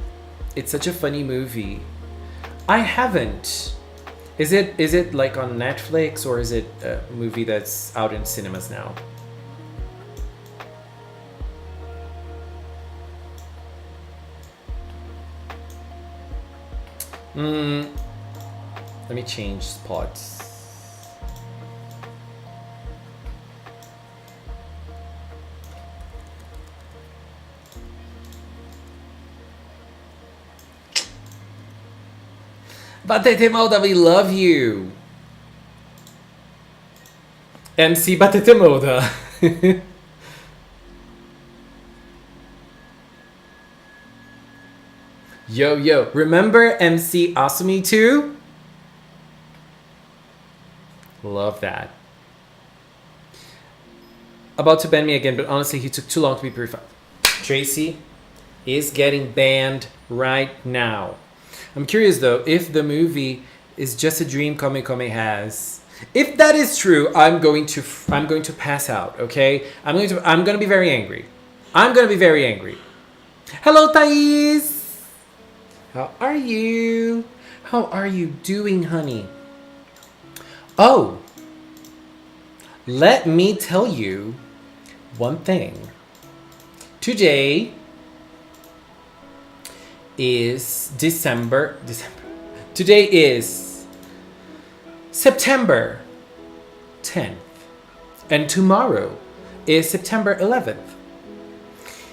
It's such a funny movie. I haven't. Is it like on Netflix or is it a movie that's out in cinemas now? Let me change spots. Batete Moda, we love you. MC Batete Moda. Yo, remember MC Asumi too? Love that. About to ban me again, but honestly, he took too long to be purified. Tracy is getting banned right now. I'm curious though, if the movie is just a dream Kome Kome has. If that is true, I'm going to pass out, okay? I'm going to be very angry. Hello, Thais! How are you? How are you doing, honey? Oh, let me tell you one thing. Today is December. Today is September 10th. And tomorrow is September 11th.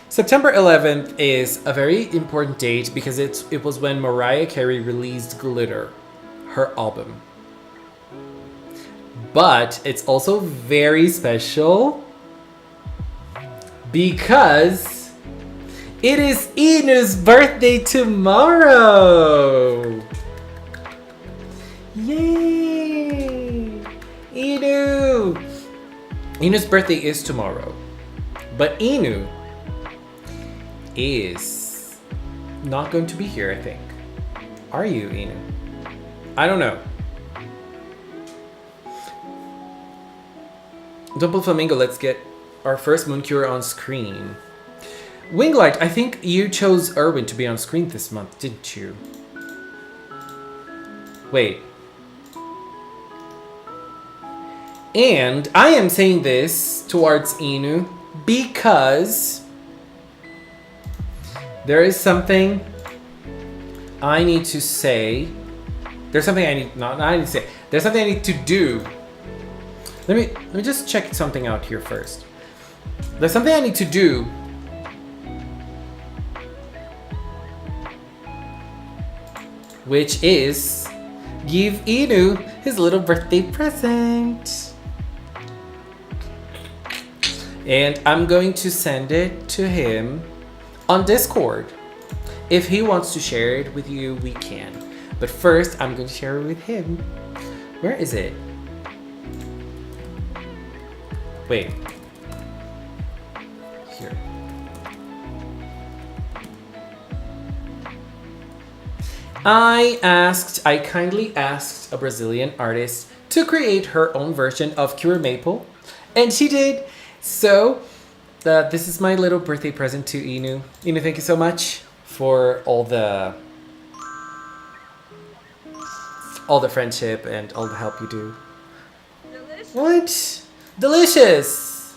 September 11th is a very important date because it was when Mariah Carey released Glitter, her album. But it's also very special because it is Inu's birthday tomorrow. Yay! Inu! Inu's birthday is tomorrow. But Inu is not going to be here, I think. Are you, Inu? I don't know. Double Flamingo, let's get our first moon cure on screen. Winglight, I think you chose Erwin to be on screen this month, didn't you? Wait. And I am saying this towards Inu because there is something I need to say. There's something I need, not I need to say. There's something I need to do. Let me just check something out here first. There's something I need to do. Which is give Inu his little birthday present. And I'm going to send it to him on Discord. If he wants to share it with you, we can. But first, I'm going to share it with him. Where is it? Wait. Here. I kindly asked a Brazilian artist to create her own version of Cure Maple, and she did. So, this is my little birthday present to Inu. Inu, thank you so much for all the friendship and all the help you do. Delicious. What? Delicious!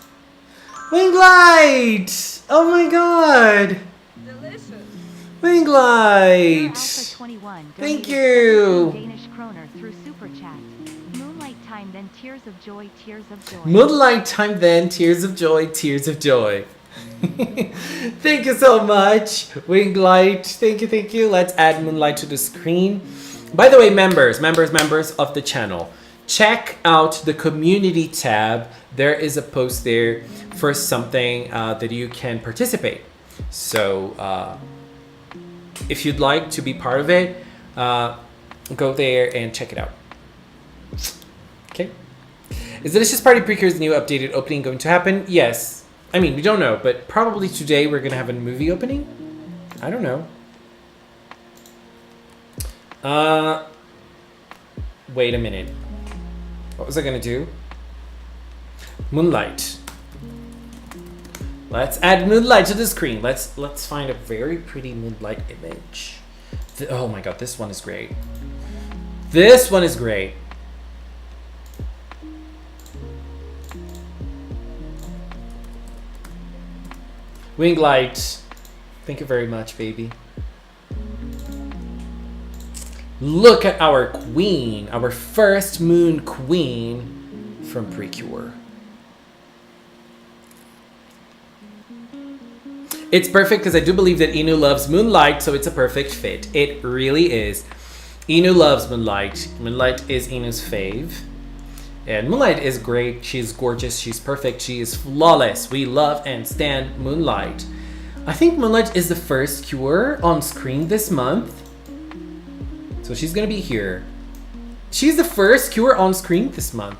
Winglight! Oh my god! Delicious. Winglight! Thank you! Danish kroner through super chat. Moonlight time, then tears of joy, tears of joy. Moonlight time, then tears of joy, tears of joy. Thank you so much, Winglight. Thank you. Let's add Moonlight to the screen. By the way, members of the channel, check out the community tab. There is a post there for something that you can participate. So if you'd like to be part of it, go there and check it out. Okay. Is Delicious Party Precure's new updated opening going to happen? Yes. I mean, we don't know, but probably today we're going to have a movie opening. I don't know. Wait a minute. What was I going to do? Moonlight. Let's add Moonlight to the screen. Let's find a very pretty Moonlight image. Oh my god, this one is great. This one is great. Winglight, thank you very much, baby. Look at our queen, our first moon queen from Precure. It's perfect because I do believe that Inu loves Moonlight, so it's a perfect fit. It really is. Inu loves Moonlight. Moonlight is Inu's fave. And Moonlight is great. She's gorgeous. She's perfect. She is flawless. We love and stand Moonlight. I think Moonlight is the first Cure on screen this month. So she's gonna be here. She's the first Cure on screen this month.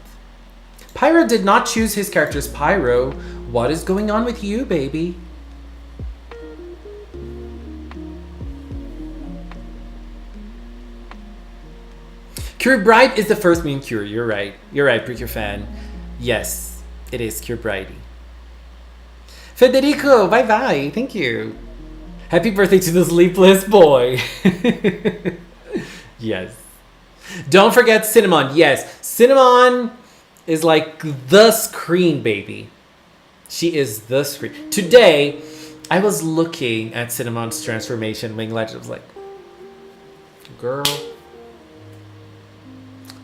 Pyro did not choose his characters. Pyro, what is going on with you, baby? Cure Bride is the first main Cure. You're right. You're right, Precure fan. Yes, it is Cure Bride. Federico, bye-bye. Thank you. Happy birthday to the sleepless boy. Yes. Don't forget Cinnamon. Yes, Cinnamon is like the screen baby. She is the screen. Today, I was looking at Cinnamon's transformation wing light. I was like, girl,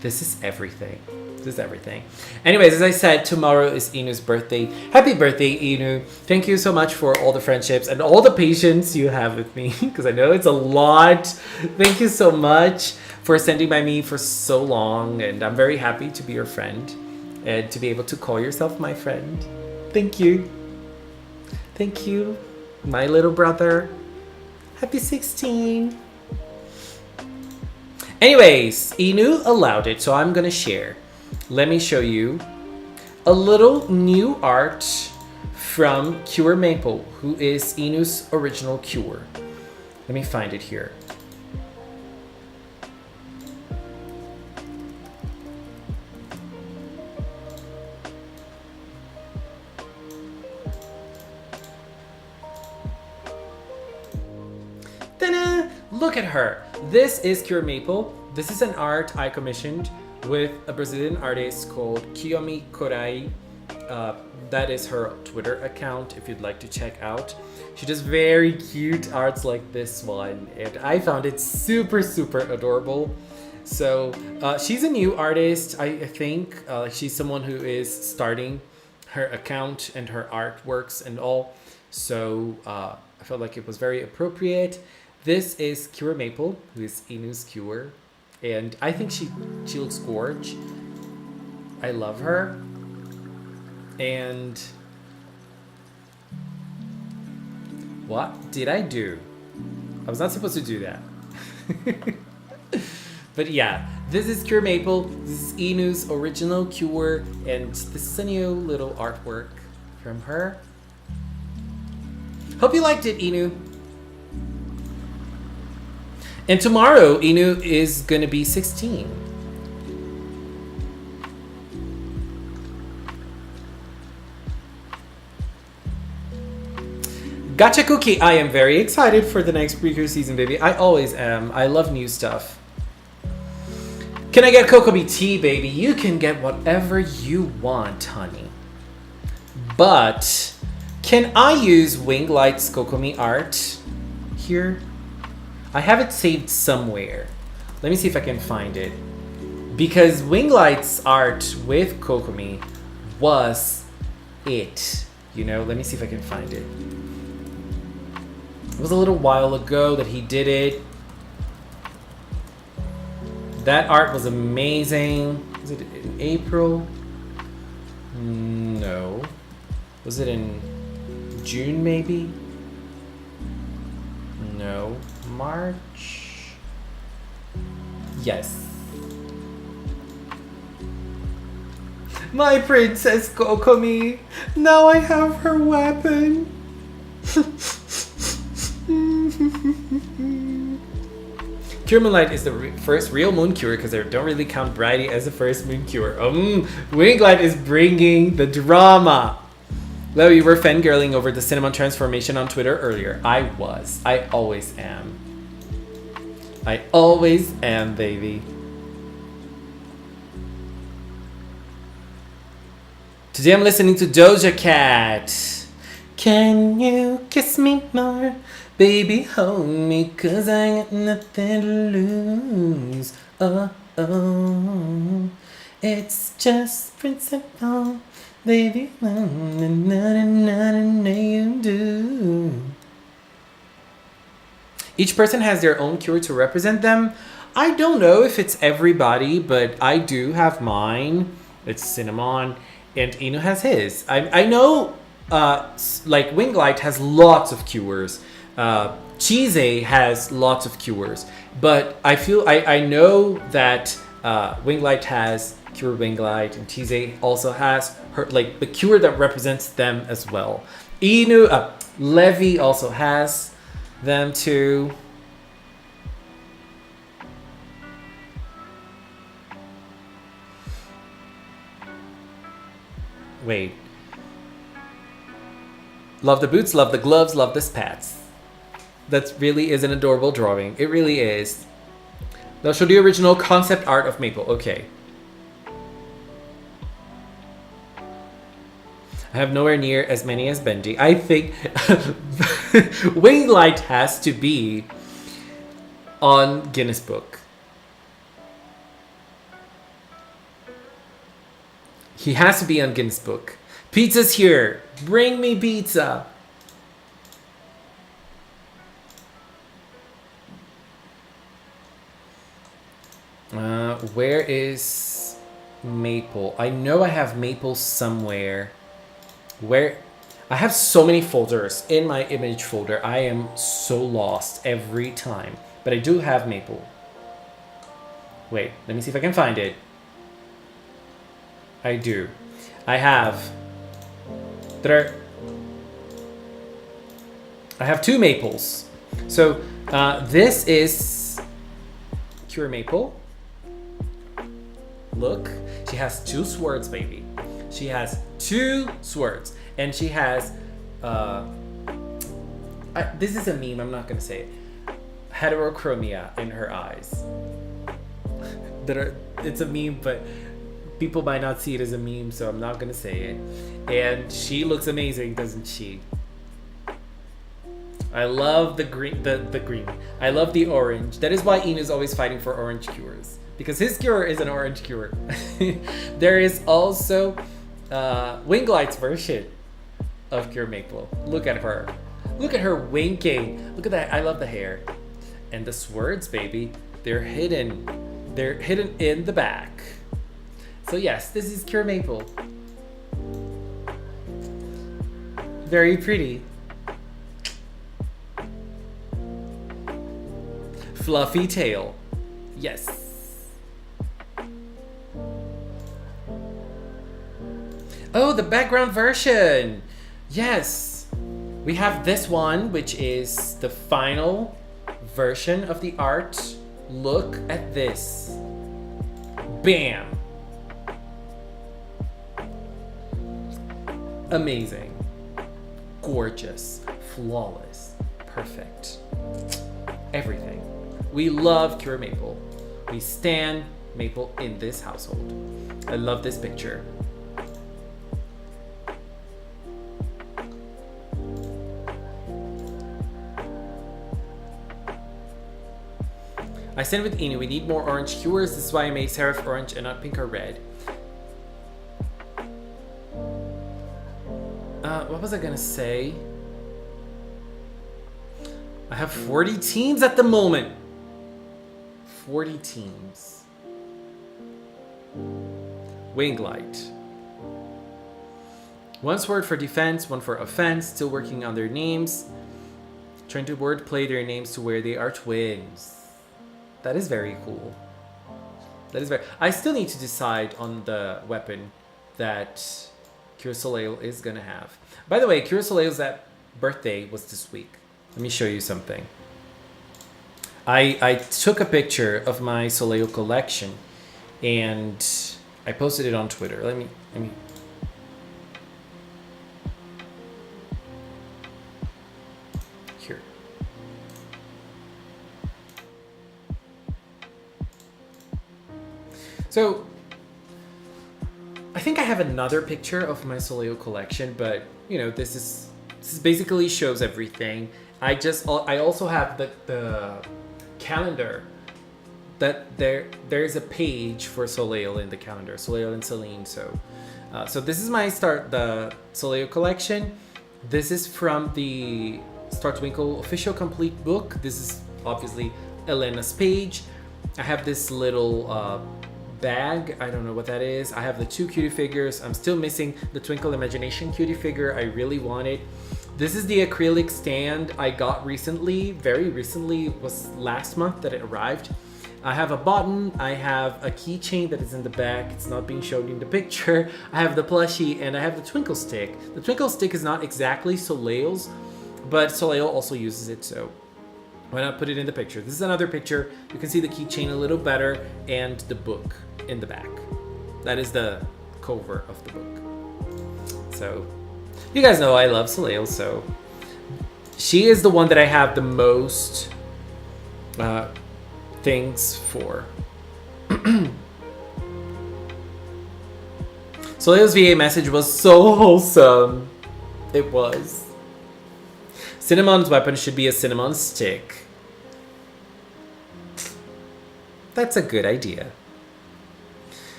this is everything. This is everything. Anyways, as I said, tomorrow is Inu's birthday. Happy birthday, Inu. Thank you so much for all the friendships and all the patience you have with me, because I know it's a lot. Thank you so much for standing by me for so long, and I'm very happy to be your friend and to be able to call yourself my friend. Thank you. Thank you, my little brother. Happy 16. Anyways, Inu allowed it, so I'm gonna share. Let me show you a little new art from Cure Maple, who is Inu's original cure. Let me find it here. Ta-da! Look at her. This is Cure Maple. This is an art I commissioned with a Brazilian artist called Kiyomi Korai. That is her Twitter account if you'd like to check out. She does very cute arts like this one, and I found it super, super adorable. So she's a new artist. I think she's someone who is starting her account and her artworks and all. So I felt like it was very appropriate. This is Cure Maple, who is Inu's cure. And I think she looks gorge. I love her. And what did I do? I was not supposed to do that. But yeah, this is Cure Maple. This is Inu's original cure. And this is a new little artwork from her. Hope you liked it, Inu. And tomorrow, Inu is going to be 16. Gotcha Cookie, I am very excited for the next Breaker season, baby. I always am. I love new stuff. Can I get Kokomi tea, baby? You can get whatever you want, honey. But can I use Winglight's Kokomi art here? I have it saved somewhere. Let me see if I can find it. Because Winglight's art with Kokomi was it. You know, let me see if I can find it. It was a little while ago that he did it. That art was amazing. Was it in April? No. Was it in June maybe? No. March? Yes. My princess Kokomi. Now I have her weapon. Cure Moonlight is the first real moon cure because they don't really count Bridie as the first moon cure. Winglight is bringing the drama. Well, you were fangirling over the Cinnamon transformation on Twitter earlier. I was. I always am. I always am, baby. Today I'm listening to Doja Cat. Can you kiss me more? Baby, hold me, 'cause I got nothing to lose. Oh, oh. It's just principle. Baby, you do. Each person has their own cure to represent them. I don't know if it's everybody, but I do have mine. It's Cinnamon, and Inu has his. I know, like Winglight has lots of cures. Cheese has lots of cures, but I know that Winglight has Cure Winglight, and Cheese also has her, like, the cure that represents them as well. Levi also has them too. Wait. Love the boots, love the gloves, love the spats. That really is an adorable drawing. It really is. They'll show the original concept art of Maple. Okay. I have nowhere near as many as Benji. I think Wing Light has to be on Guinness Book. He has to be on Guinness Book. Pizza's here. Bring me pizza. Where is Maple? I know I have Maple somewhere. Where? I have so many folders in my image folder. I am so lost every time. But I do have Maple. Wait, let me see if I can find it. I do. I have... I have 2 Maples. So, this is Cure Maple. Look, she has 2 swords, baby. She has 2 swords. And she has, this is a meme, I'm not gonna say it. Heterochromia in her eyes. It's a meme, but people might not see it as a meme, so I'm not gonna say it. And she looks amazing, doesn't she? I love the green, the green. I love the orange. That is why Ian is always fighting for orange cures, because his cure is an orange cure. There is also Winglight's version of Cure Maple. Look at her. Look at her winking. Look at that. I love the hair. And the swords, baby. They're hidden. They're hidden in the back. So yes, this is Cure Maple. Very pretty. Fluffy tail. Yes. Oh, the background version. Yes. We have this one, which is the final version of the art. Look at this. Bam. Amazing. Gorgeous. Flawless. Perfect. Everything. We love Cure Maple. We stan Maple in this household. I love this picture. I stand with Inu. We need more orange cures. This is why I made Seraph orange and not pink or red. What was I gonna say? I have 40 teams at the moment. 40 teams. Winglight. 1 sword for defense, 1 for offense. Still working on their names. Trying to wordplay their names to where they are twins. That is very cool. That is very... I still need to decide on the weapon that Cure Soleil is gonna have. By the way, Cure Soleil's birthday was this week. Let me show you something. I took a picture of my Soleil collection and I posted it on Twitter. Let me here. So I think I have another picture of my Soleil collection, but you know, this basically shows everything. I also have the calendar that there's a page for Soleil in the calendar, Soleil and Celine. So this is the Soleil collection. This is from the Star Twinkle official complete book. This is obviously Elena's page. I have this little bag. I don't know what that is. I have the 2 cutie figures. I'm still missing the Twinkle Imagination cutie figure. I really want it. This is the acrylic stand I got recently, very recently. It was last month that it arrived. I have a button, I have a keychain that is in the back. It's not being shown in the picture. I have the plushie and I have the twinkle stick. The twinkle stick is not exactly Soleil's, but Soleil also uses it, so why not put it in the picture? This is another picture. You can see the keychain a little better and the book in the back. That is the cover of the book. So you guys know I love Soleil, so she is the one that I have the most things for. Soleil's VA message was so wholesome. It was. Cinnamon's weapon should be a cinnamon stick. That's a good idea.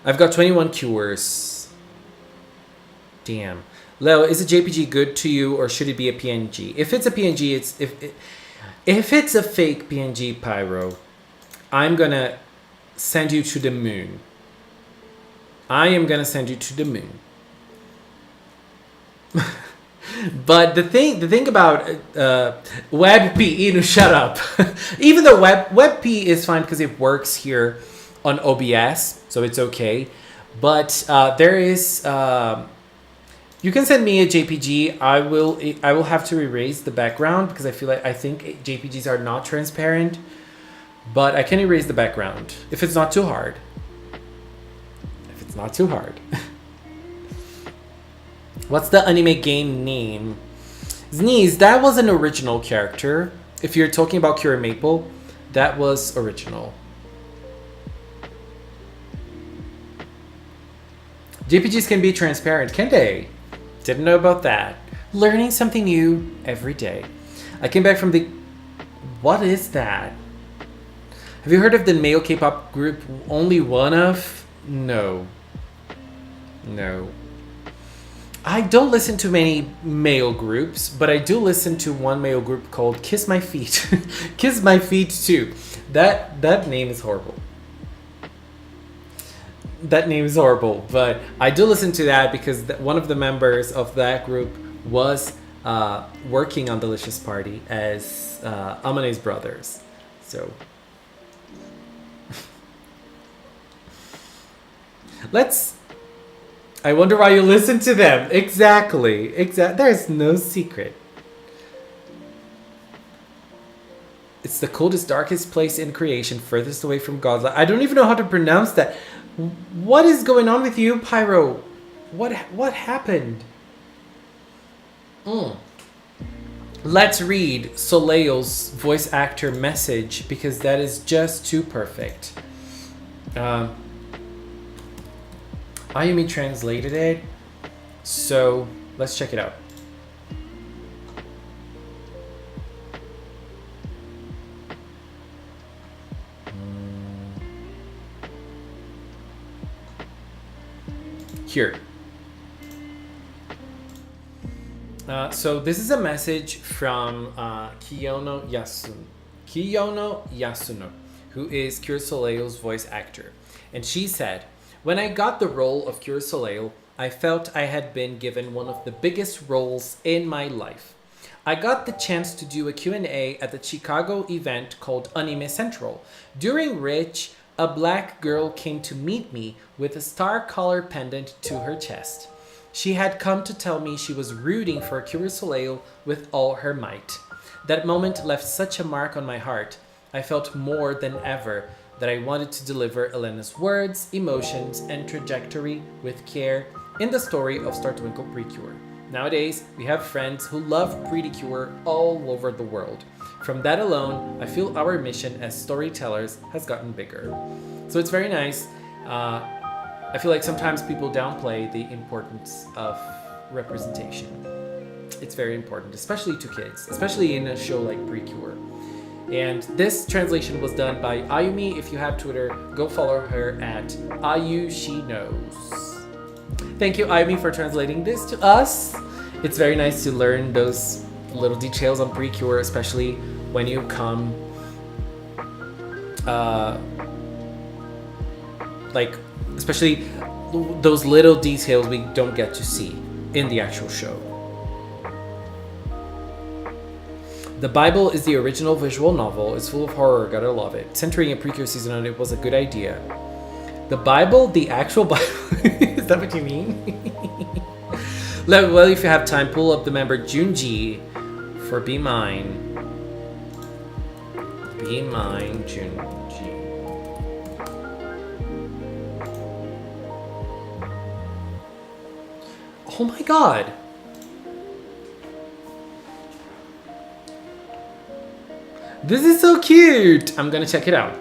I've got 21 cures. Damn. Leo, is a JPG good to you or should it be a PNG? If it's a PNG, if it's a fake PNG, Pyro, I'm gonna send you to the moon. I am gonna send you to the moon. But the thing about WebP, shut up. Even though WebP is fine because it works here on OBS, so it's okay. But there is you can send me a JPG. I will have to erase the background because I think JPGs are not transparent. But I can erase the background if it's not too hard. If it's not too hard. What's the anime game name? Sneeze, that was an original character. If you're talking about Cure Maple, that was original. JPGs can be transparent, can they? Didn't know about that. Learning something new every day. I came back from the... What is that? Have you heard of the male K-pop group Only One Of? No. No. I don't listen to many male groups, but I do listen to one male group called Kiss My Feet. Kiss My Feet too. That name is horrible. That name is horrible, but I do listen to that because one of the members of that group was working on Delicious Party as Amane's brothers. So I wonder why you listen to them. Exactly. There's no secret. It's the coldest, darkest place in creation, furthest away from God's light. I don't even know how to pronounce that. What is going on with you, Pyro? What happened? Let's read Soleil's voice actor message because that is just too perfect. Ayumi translated it, so let's check it out. Here. So this is a message from Kiyono Yasuno, who is Cure Soleil's voice actor. And she said, "When I got the role of Cure Soleil, I felt I had been given one of the biggest roles in my life. I got the chance to do a Q&A at the Chicago event called Anime Central, during which a black girl came to meet me with a star collar pendant to her chest. She had come to tell me she was rooting for Cure Soleil with all her might. That moment left such a mark on my heart. I felt more than ever that I wanted to deliver Elena's words, emotions, and trajectory with care in the story of Star Twinkle Precure. Nowadays, we have friends who love Pretty Cure all over the world. From that alone, I feel our mission as storytellers has gotten bigger." So it's very nice. I feel like sometimes people downplay the importance of representation. It's very important, especially to kids, especially in a show like Precure. And this translation was done by Ayumi. If you have Twitter, go follow her at AyuSheKnows. Thank you, Ayumi, for translating this to us. It's very nice to learn those little details on Precure, especially when you come especially those little details we don't get to see in the actual show. The Bible is the original visual novel. It's full of horror, gotta love it. Centering a Precure season on it was a good idea. The Bible, the actual Bible, is that what you mean? Well, if you have time, pull up the member Junji for Be Mine. Be Mine, Junji. Oh my god! This is so cute! I'm gonna check it out.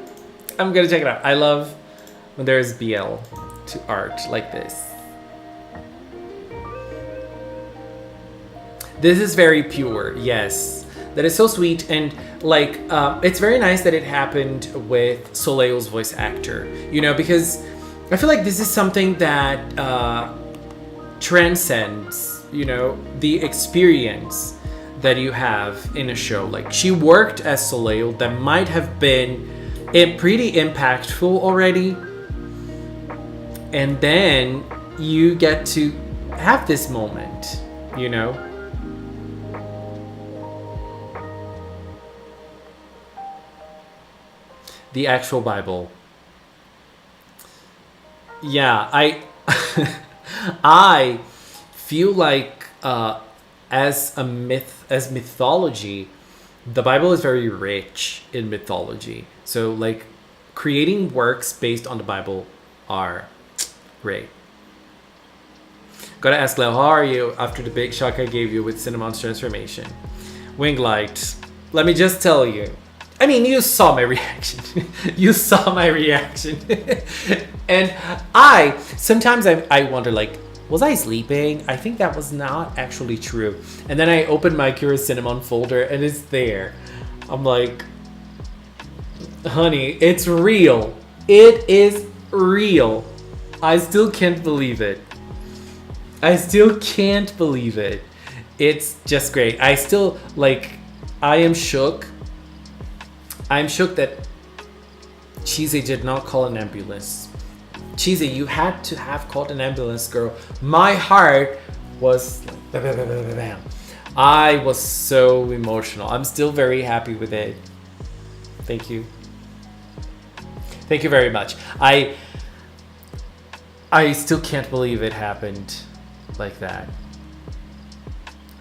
I love when there's BL to art like this. This is very pure, yes. That is so sweet, and like it's very nice that it happened with Soleil's voice actor. You know, because I feel like this is something that transcends, you know, the experience that you have in a show. Like she worked as Soleil, that might have been pretty impactful already, and then you get to have this moment, you know. The actual Bible. Yeah, I feel like as mythology, the Bible is very rich in mythology. So like creating works based on the Bible are great. Gotta ask Leo, how are you after the big shock I gave you with Cinnamon's transformation? Winglight, let me just tell you. I mean, you saw my reaction. You saw my reaction. And sometimes I wonder, like, was I sleeping? I think that was not actually true. And then I opened my Curious Cinnamon folder and it's there. I'm like, honey, it's real. It is real. I still can't believe it. I still can't believe it. It's just great. I still, like, I am shook. I'm shook that Cheesy did not call an ambulance. Cheesy, you had to have called an ambulance, girl. My heart was like, bam, bam, bam, bam, bam. I was so emotional. I'm still very happy with it. Thank you. Thank you very much. I still can't believe it happened like that.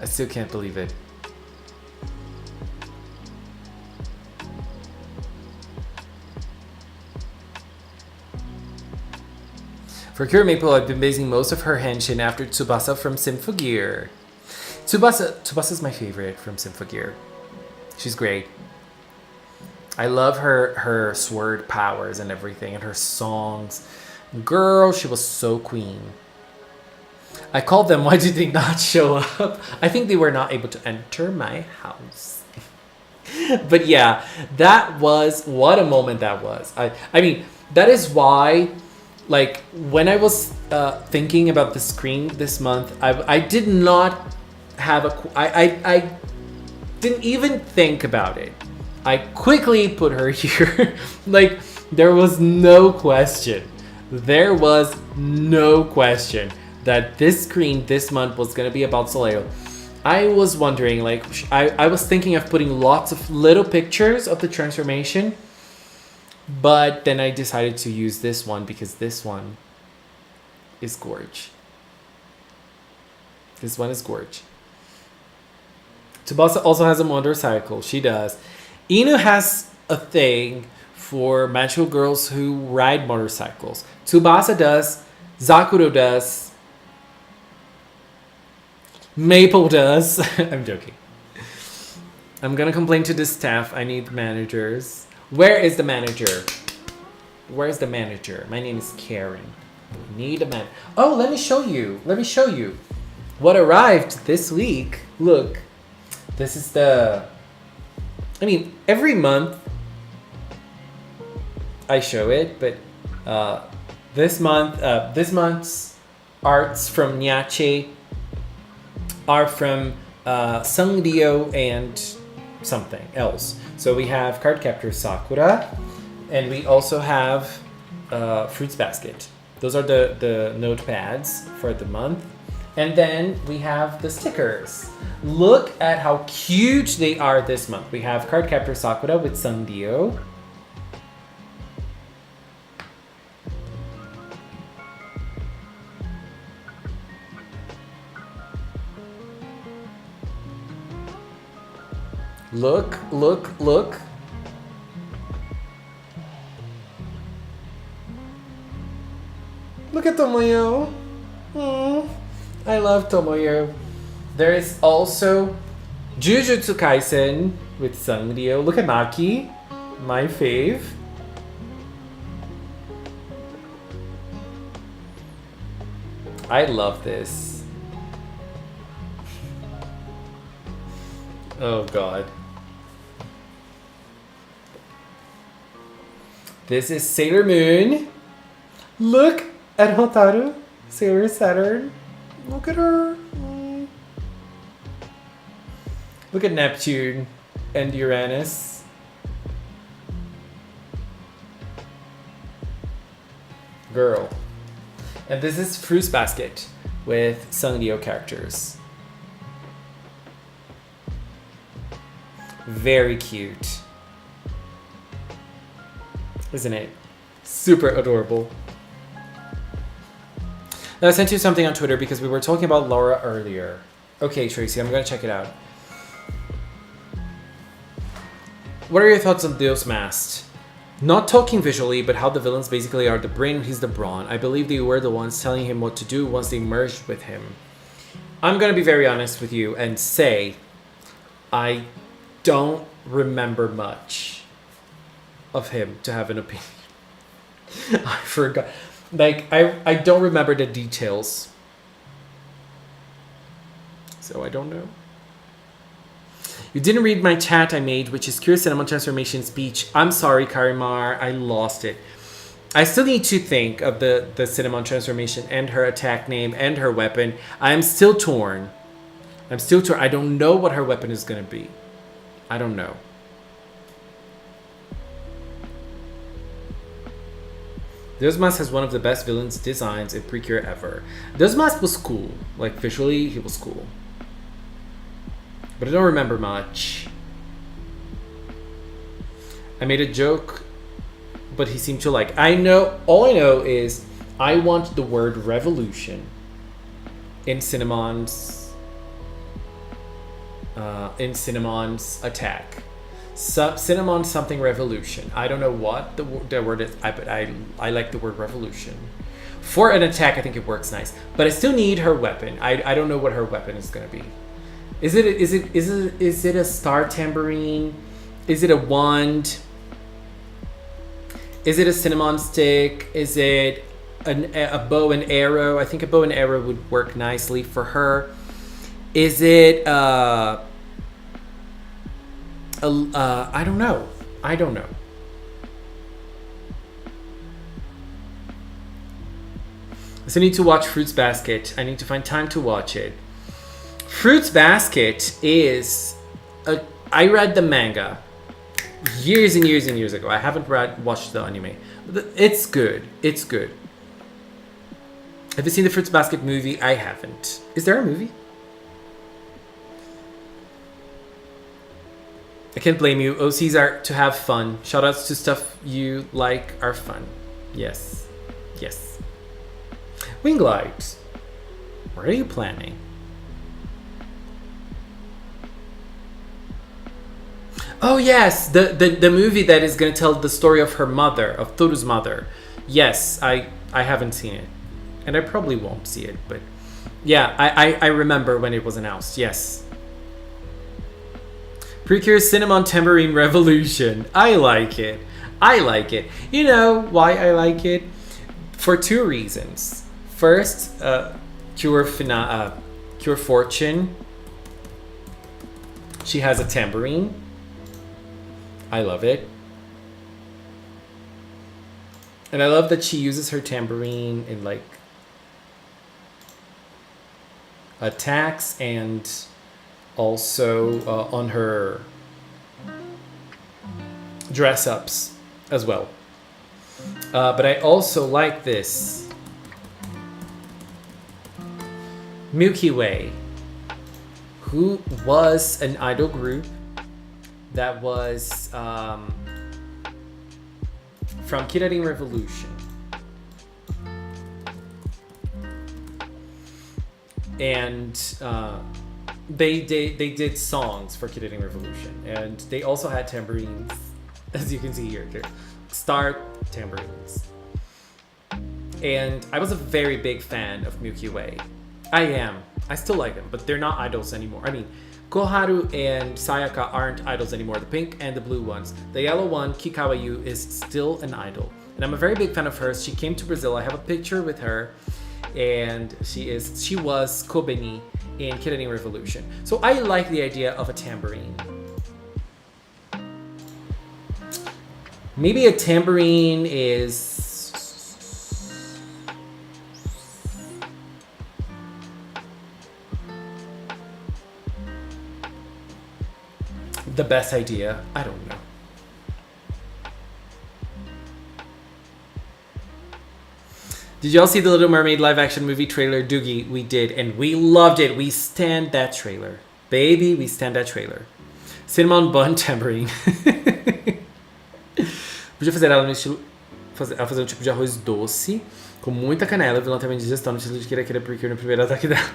I still can't believe it. For Cure Maple, I've been basing most of her henshin after Tsubasa from Symphogear. Tsubasa's my favorite from Symphogear. She's great. I love her sword powers and everything, and her songs. Girl, she was so queen. I called them, why did they not show up? I think they were not able to enter my house. But yeah, that was, what a moment that was. I mean, that is why, like, when I was thinking about the screen this month, I did not have I didn't even think about it. I quickly put her here. Like, there was no question. There was no question that this screen this month was going to be about Soleil. I was wondering, like, I was thinking of putting lots of little pictures of the transformation. But then I decided to use this one because this one is gorge. This one is gorge. Tsubasa also has a motorcycle. She does. Inu has a thing for macho girls who ride motorcycles. Tsubasa does. Zakuro does. Maple does. I'm joking. I'm gonna complain to the staff. I need managers. Where is the manager? Where's the manager? My name is Karen. We need a man. Oh, let me show you. Let me show you what arrived this week. Look, this is the. I mean, every month I show it, but this month's arts from Nyache are from Sungdio and something else. So we have Cardcaptor Sakura, and we also have Fruits Basket. Those are the notepads for the month. And then we have the stickers. Look at how cute they are this month. We have Cardcaptor Sakura with Sungdio. Look, look, look. Look at Tomoyo. I love Tomoyo. There is also Jujutsu Kaisen with Sungdio. Look at Maki, my fave. I love this. Oh god. This is Sailor Moon. Look at Hotaru, Sailor Saturn. Look at her. Look at Neptune and Uranus. Girl. And this is Fruits Basket with Sanrio characters. Very cute. Isn't it? Super adorable. Now, I sent you something on Twitter because we were talking about Laura earlier. Okay, Tracy, I'm gonna check it out. What are your thoughts on Deus Masked? Not talking visually, but how the villains basically are the brain and he's the brawn. I believe they were the ones telling him what to do once they merged with him. I'm gonna be very honest with you and say I don't remember much of him to have an opinion. I forgot. Like, I don't remember the details. So I don't know. You didn't read my chat I made, which is Kira's Cinema Transformation speech. I'm sorry, Karimar. I lost it. I still need to think of the Cinnamon transformation and her attack name and her weapon. I'm still torn. I don't know what her weapon is going to be. I don't know. Deus Mask has one of the best villains designs in Precure ever. Deus Mask was cool. Like, visually, he was cool. But I don't remember much. I made a joke, but he seemed to like. All I know is I want the word revolution in Cinnamon's attack. Cinnamon something revolution. I don't know what the word is, but I like the word revolution. For an attack, I think it works nice. But I still need her weapon. I don't know what her weapon is gonna be. Is it a star tambourine? Is it a wand? Is it a cinnamon stick? Is it a bow and arrow? I think a bow and arrow would work nicely for her. Is it I don't know. I don't know. So I need to watch Fruits Basket. I need to find time to watch it. Fruits Basket is I read the manga years and years and years ago. I haven't watched the anime. It's good. It's good. Have you seen the Fruits Basket movie? I haven't. Is there a movie? I can't blame you. OCs are to have fun. Shoutouts to stuff you like are fun. Yes. Yes. Winglight. What are you planning? Oh yes, the movie that is going to tell the story of her mother, of Toru's mother. Yes, I haven't seen it. And I probably won't see it, but yeah, I remember when it was announced. Yes. Precure Cinnamon Tambourine Revolution. I like it. I like it. You know why I like it? For two reasons. First, Cure Fortune. She has a tambourine. I love it. And I love that she uses her tambourine in like attacks and also on her dress ups as well. But I also like this Milky Way, who was an idol group that was from Kirarin Revolution. And they did songs for Kirarin Revolution. And they also had tambourines, as you can see here. They're star tambourines. And I was a very big fan of Milky Way. I am. I still like them, but they're not idols anymore. I mean, Koharu and Sayaka aren't idols anymore, the pink and the blue ones. The yellow one, Kikawayu, is still an idol. And I'm a very big fan of hers. She came to Brazil. I have a picture with her. And she was Kobeni in Kidney Revolution. So I like the idea of a tambourine. Maybe a tambourine is... the best idea. I don't know. Did y'all see the Little Mermaid live action movie trailer? Doogie, we did, and we loved it. We stand that trailer. Baby, we stand that trailer. Cinnamon bun tambourine. Podia fazer ela no estilo... Ela fazer um tipo de arroz doce, com muita canela, vilão também de digestão, no estilo de queira porque no primeiro ataque dela.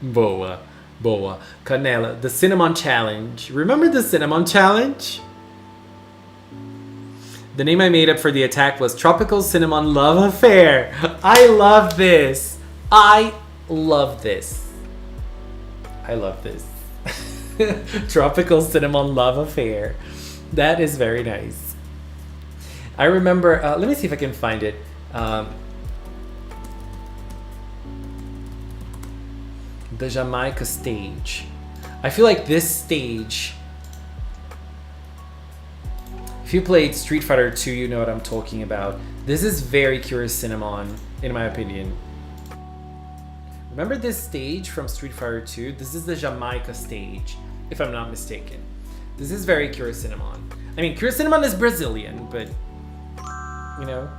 Boa. Boa. Canela. The Cinnamon Challenge. Remember the Cinnamon Challenge? The name I made up for the attack was Tropical Cinnamon Love Affair. I love this. I love this. I love this. Tropical Cinnamon Love Affair. That is very nice. I remember, let me see if I can find it. The Jamaica stage. I feel like this stage, if you played Street Fighter 2, you know what I'm talking about. This is very Curious Cinnamon, in my opinion. Remember this stage from Street Fighter 2? This is the Jamaica stage, if I'm not mistaken. This is very Curious Cinnamon. I mean, Curious Cinnamon is Brazilian, but, you know.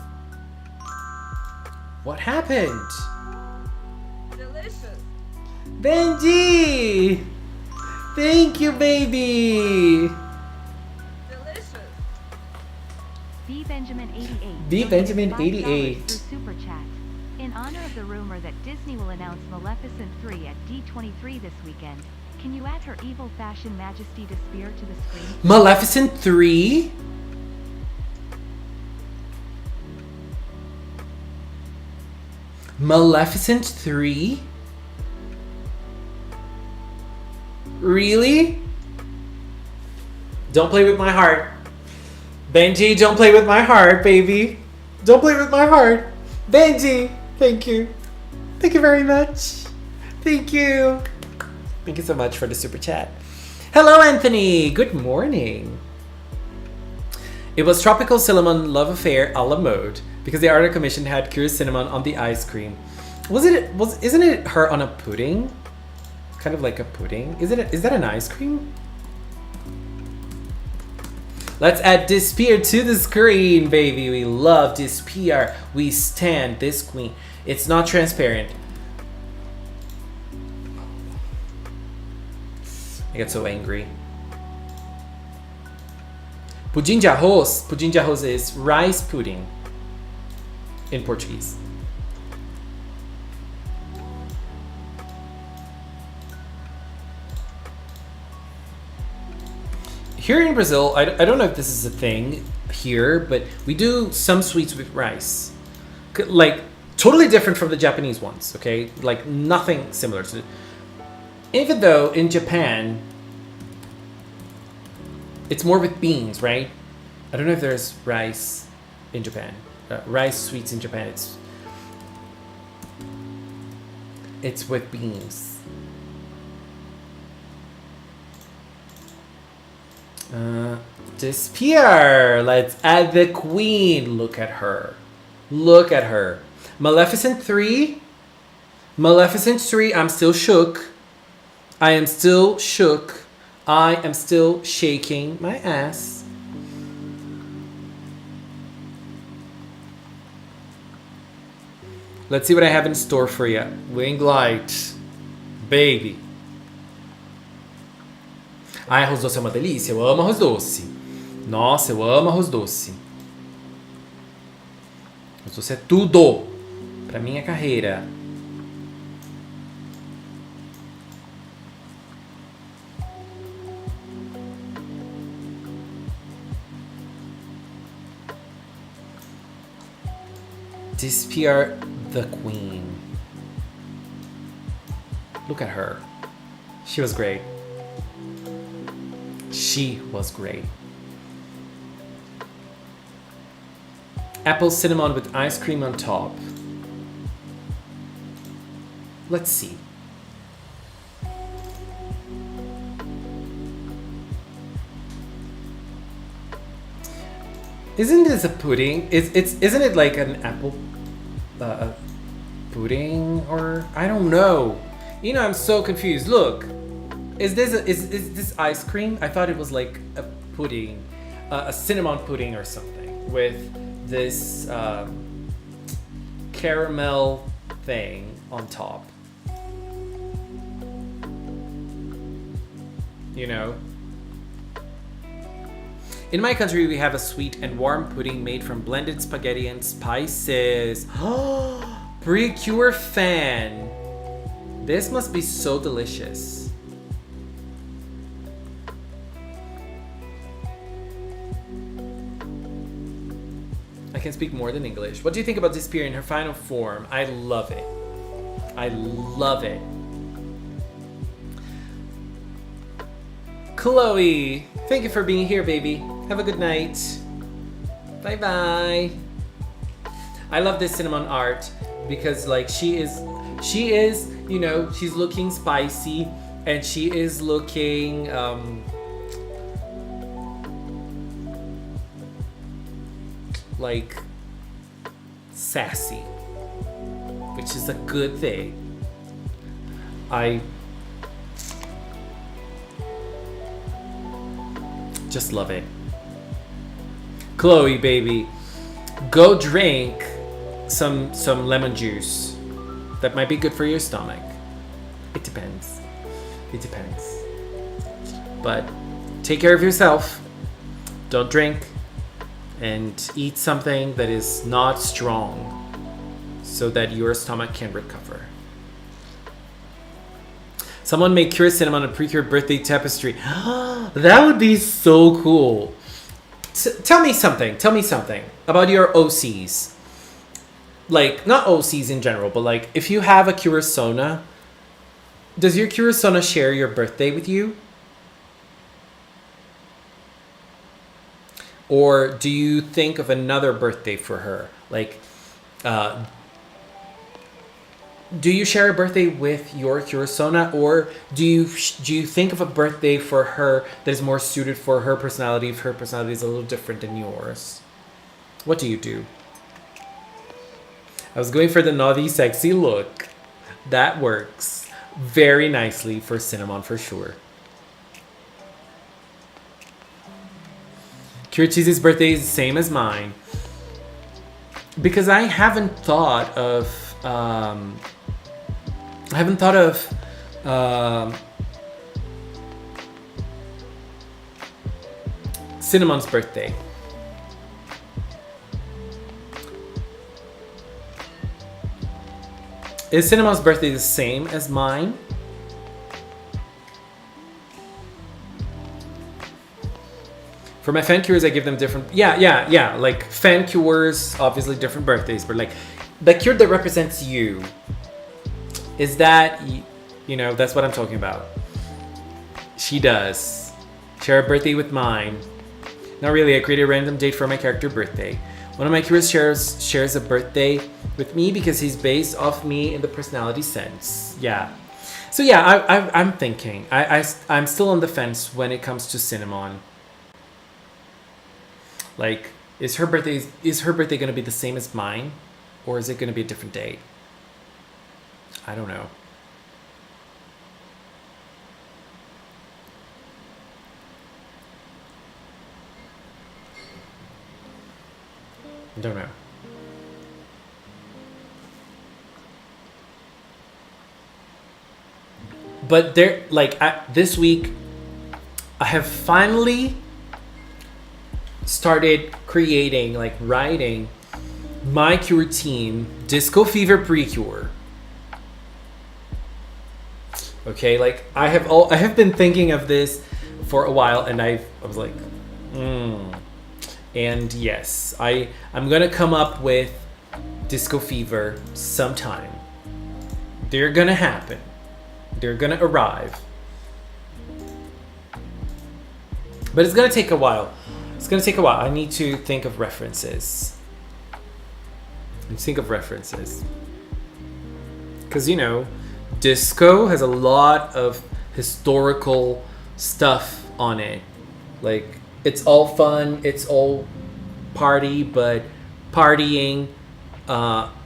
What happened? Delicious. Benji! Thank you, baby! Delicious. B Benjamin 88. B Benjamin $5 88. through Super Chat. In honor of the rumor that Disney will announce Maleficent 3 at D23 this weekend, can you add her evil fashion majesty Despair to the screen? Maleficent 3? Maleficent 3? Really? Don't play with my heart. Benji, don't play with my heart, baby. Don't play with my heart. Benji, thank you. Thank you very much. Thank you. Thank you so much for the super chat. Hello, Anthony. Good morning. It was Tropical Cinnamon Love Affair a la mode because the art commission had Curious Cinnamon on the ice cream. Isn't it her on a pudding? Kind of like a pudding. Is that an ice cream? Let's add Despair to the screen, baby. We love Despair. We stand this queen. It's not transparent. I get so angry. Pudim de arroz. Pudim de arroz is rice pudding in Portuguese. Here in Brazil, I don't know if this is a thing here, but we do some sweets with rice. Like, totally different from the Japanese ones, okay? Like, nothing similar to it. Even though in Japan, it's more with beans, right? I don't know if there's rice in Japan. Rice sweets in Japan, it's with beans. Despair. Let's add the queen. Look at her. Look at her. Maleficent 3. Maleficent 3. I'm still shook. I am still shook. I am still shaking my ass. Let's see what I have in store for you. Wing light. Baby. Ai, arroz doce é uma delícia. Eu amo arroz doce. Nossa, eu amo arroz doce. Arroz doce é tudo pra minha carreira. Despair the queen. Look at her. She was great. She was great. Apple cinnamon with ice cream on top. Let's see. Isn't this a pudding? Isn't it like an apple pudding, or I don't know. You know, I'm so confused. Look, is this ice cream? I thought it was like a pudding, a cinnamon pudding or something with this caramel thing on top. You know. In my country, we have a sweet and warm pudding made from blended spaghetti and spices. Precure fan. This must be so delicious. I can speak more than English. What do you think about this beer in her final form? I love it. I love it. Chloe, thank you for being here, baby. Have a good night. Bye-bye. I love this cinnamon art because like she is, you know, she's looking spicy and she is looking like sassy, which is a good thing. I just love it. Chloe, baby, go drink some lemon juice. That might be good for your stomach. It depends. It depends. But take care of yourself. Don't drink. And eat something that is not strong so that your stomach can recover. Someone make cured cinnamon and pre-cured birthday tapestry. That would be so cool. Tell me something about your OCs. Like, not OCs in general, but like, if you have a Curasona, does your Curasona share your birthday with you? Or do you think of another birthday for her? Like, do you share a birthday with your Curasona, or do you think of a birthday for her that is more suited for her personality if her personality is a little different than yours? What do you do? I was going for the naughty, sexy look. That works very nicely for cinnamon for sure. Cured Cheese's birthday is the same as mine. Because I haven't thought of Cinnamon's birthday. Is Cinnamon's birthday the same as mine? For my fan cures, I give them different... Yeah. Like, fan cures, obviously different birthdays. But, like, the cure that represents you, is that... You know, that's what I'm talking about. She does. Share a birthday with mine. Not really, I create a random date for my character birthday. One of my cures shares a birthday with me because he's based off me in the personality sense. Yeah. So, yeah, I'm thinking. I'm still on the fence when it comes to Cinnamon. Like, is her birthday going to be the same as mine? Or is it going to be a different date? I don't know. Don't know. But there, like, this week, I have finally started creating, like, writing my cure team Disco Fever Precure. Okay, like, I have been thinking of this for a while, and I was like, And yes, I'm gonna come up with Disco Fever sometime. They're gonna happen. They're gonna arrive. But it's gonna take a while. I need to think of references. Because, you know, disco has a lot of historical stuff on it. Like, it's all fun, it's all party, but partying,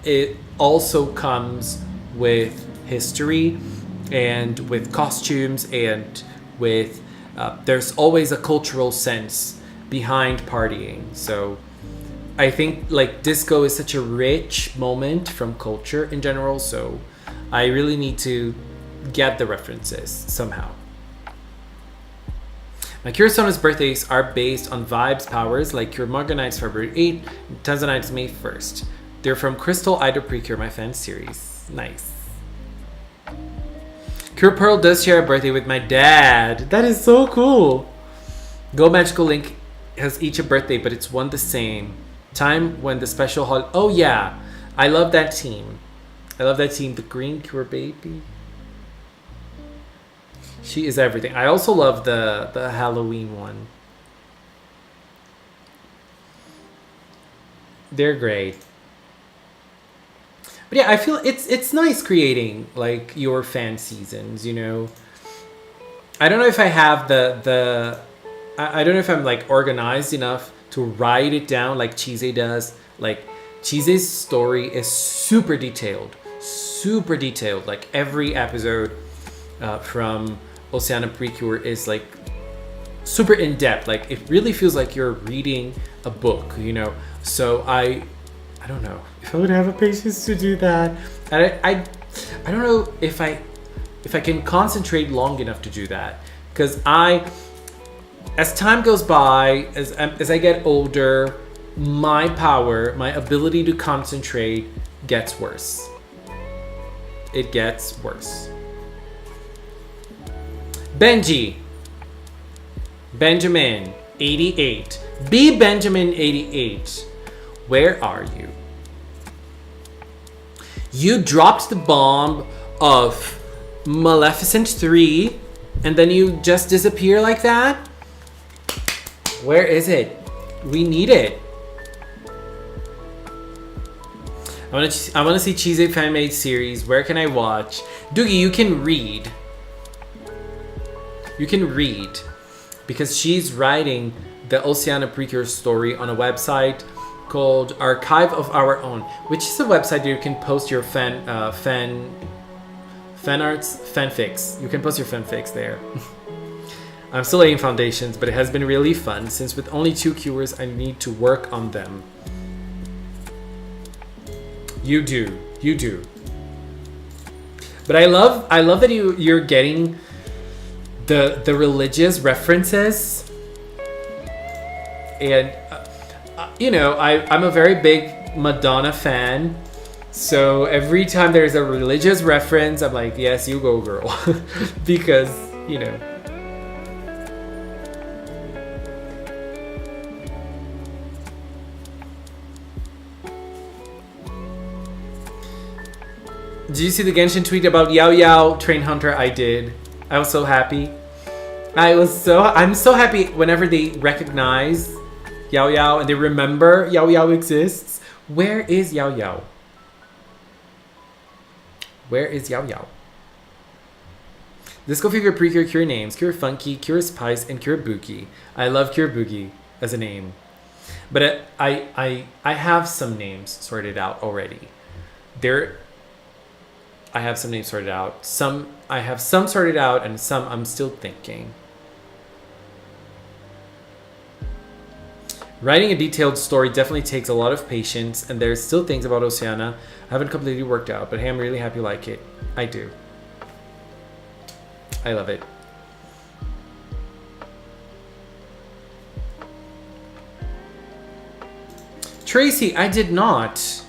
it also comes with history and with costumes and with there's always a cultural sense behind partying. So I think like disco is such a rich moment from culture in general, so I really need to get the references somehow. My Kurosona's birthdays are based on vibes powers like Kuromorganite's February 8th and Tanzanite's May 1st. They're from Crystal Idol Precure, my fan series. Nice. Cure Pearl does share a birthday with my dad. That is so cool. Go Magical Link has each a birthday, but it's one the same. Time when the special oh yeah. I love that team. I love that team. The Green Cure Baby. She is everything. I also love the Halloween one. They're great. But yeah, I feel it's nice creating like your fan seasons, you know. I don't know if I have I don't know if I'm like organized enough to write it down like Chise does. Like Chise's story is super detailed. Like every episode from Oceana Precure is like super in depth. Like it really feels like you're reading a book, you know. So I don't know if I would have a patience to do that. And I don't know if I can concentrate long enough to do that, because as time goes by, as I get older, my ability to concentrate gets worse. It gets worse. Benjamin 88. B Benjamin 88. Where are you? You dropped the bomb of Maleficent 3 and then you just disappear like that? Where is it? We need it. I want to see Chise fan made series. Where can I watch? Doogie, you can read. You can read because she's writing the Oceana Precure story on a website called Archive of Our Own, which is a website where you can post your fan arts, fanfics. You can post your fanfics there. I'm still laying foundations, but it has been really fun since with only 2 cures, I need to work on them. You do. But I love that you're getting the religious references, and you know, I'm a very big Madonna fan, so every time there's a religious reference, I'm like, yes, you go, girl, because you know. Did you see the Genshin tweet about Yao Yao Train Hunter? I did. I was so happy. I'm so happy whenever they recognize Yao Yao and they remember Yao Yao exists. Where is Yao Yao? Where is Yao Yao? Disco Fever Precure Cure names: Cure Funky, Cure Spice, and Cure Boogie. I love Cure Boogie as a name. But I have some names sorted out already. I have some names sorted out. I have some sorted out and some I'm still thinking. Writing a detailed story definitely takes a lot of patience, and there's still things about Oceana I haven't completely worked out, but hey, I'm really happy you like it. I do. I love it. Tracy, I did not.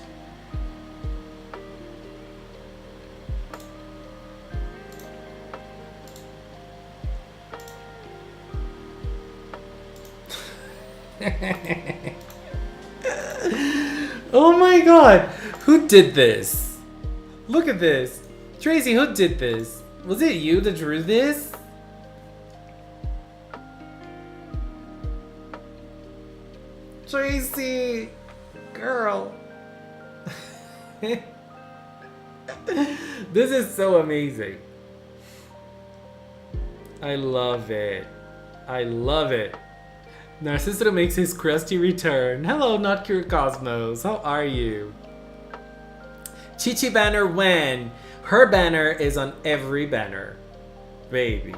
Oh my god, who did this? Look at this. Tracy, who did this? Was it you that drew this? Tracy, girl. This is so amazing. I love it. I love it. Narcistoru makes his crusty return. Hello, Not Cure Cosmos. How are you? Chi banner when? Her banner is on every banner. Baby.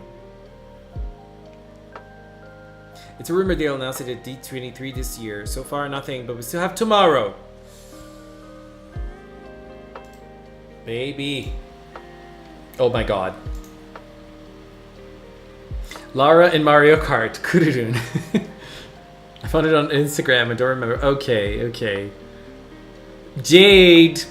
It's a rumor they'll announce it at D23 this year. So far, nothing, but we still have tomorrow. Baby. Oh my god. Lara in Mario Kart. Kururun. I found it on Instagram. I don't remember. Okay. Jade.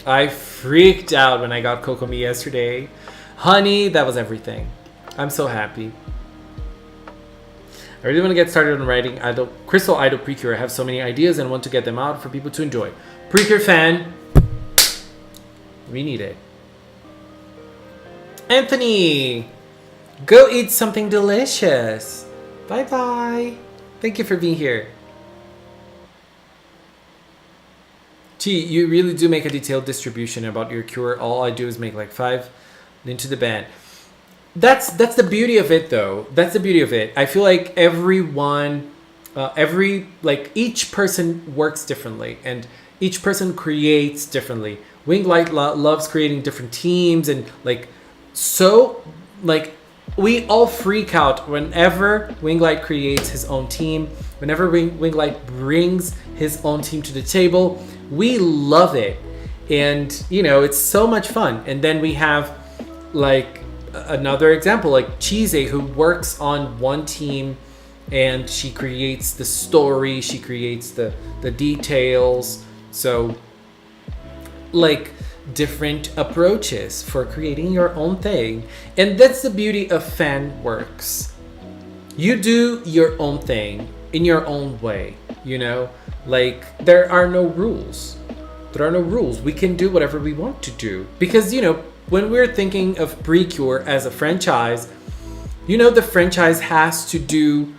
I freaked out when I got Kokomi yesterday. Honey, that was everything. I'm so happy. I really want to get started on writing Crystal Idol Precure. I have so many ideas and want to get them out for people to enjoy. Precure fan. We need it. Anthony! Go eat something delicious. Bye-bye. Thank you for being here. Gee, you really do make a detailed distribution about your cure. All I do is make like 5 into the band. That's the beauty of it, though. That's the beauty of it. I feel like everyone, each person works differently, and each person creates differently. Winglight loves creating different teams, and we all freak out whenever Winglight creates his own team. Whenever Winglight brings his own team to the table, we love it, and it's so much fun. And then we have another example, like Chise, who works on one team and she creates the story, she creates the details. So different approaches for creating your own thing. And that's the beauty of fan works. You do your own thing in your own way, there are no rules. We can do whatever we want to do, because when we're thinking of Precure as a franchise, the franchise has to do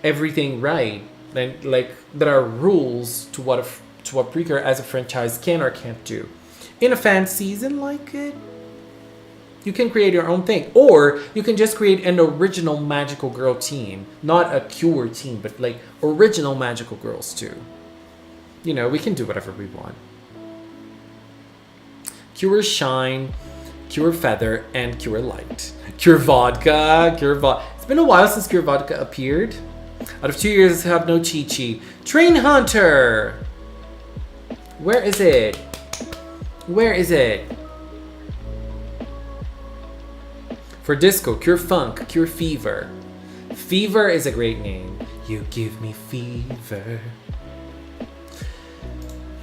everything right. And there are rules to what Precure as a franchise can or can't do. In a fan season like it, you can create your own thing, or you can just create an original magical girl team, not a Cure team, but original magical girls too. We can do whatever we want. Cure Shine, Cure Feather, and Cure Light. Cure Vodka, It's been a while since Cure Vodka appeared. Out of 2 years, I have no Chi-Chi. Train Hunter! Where is it? For disco, Cure Funk, Cure Fever. Fever is a great name. You give me fever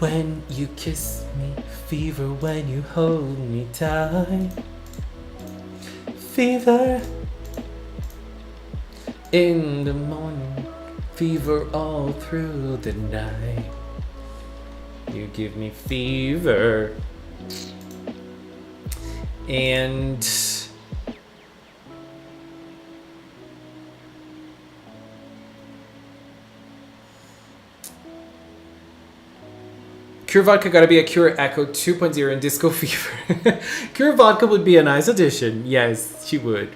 when you kiss me, fever when you hold me tight, fever in the morning, fever all through the night. You give me fever. And Cure Vodka gotta be a Cure Echo 2.0 in Disco Fever. Cure Vodka would be a nice addition. Yes, she would.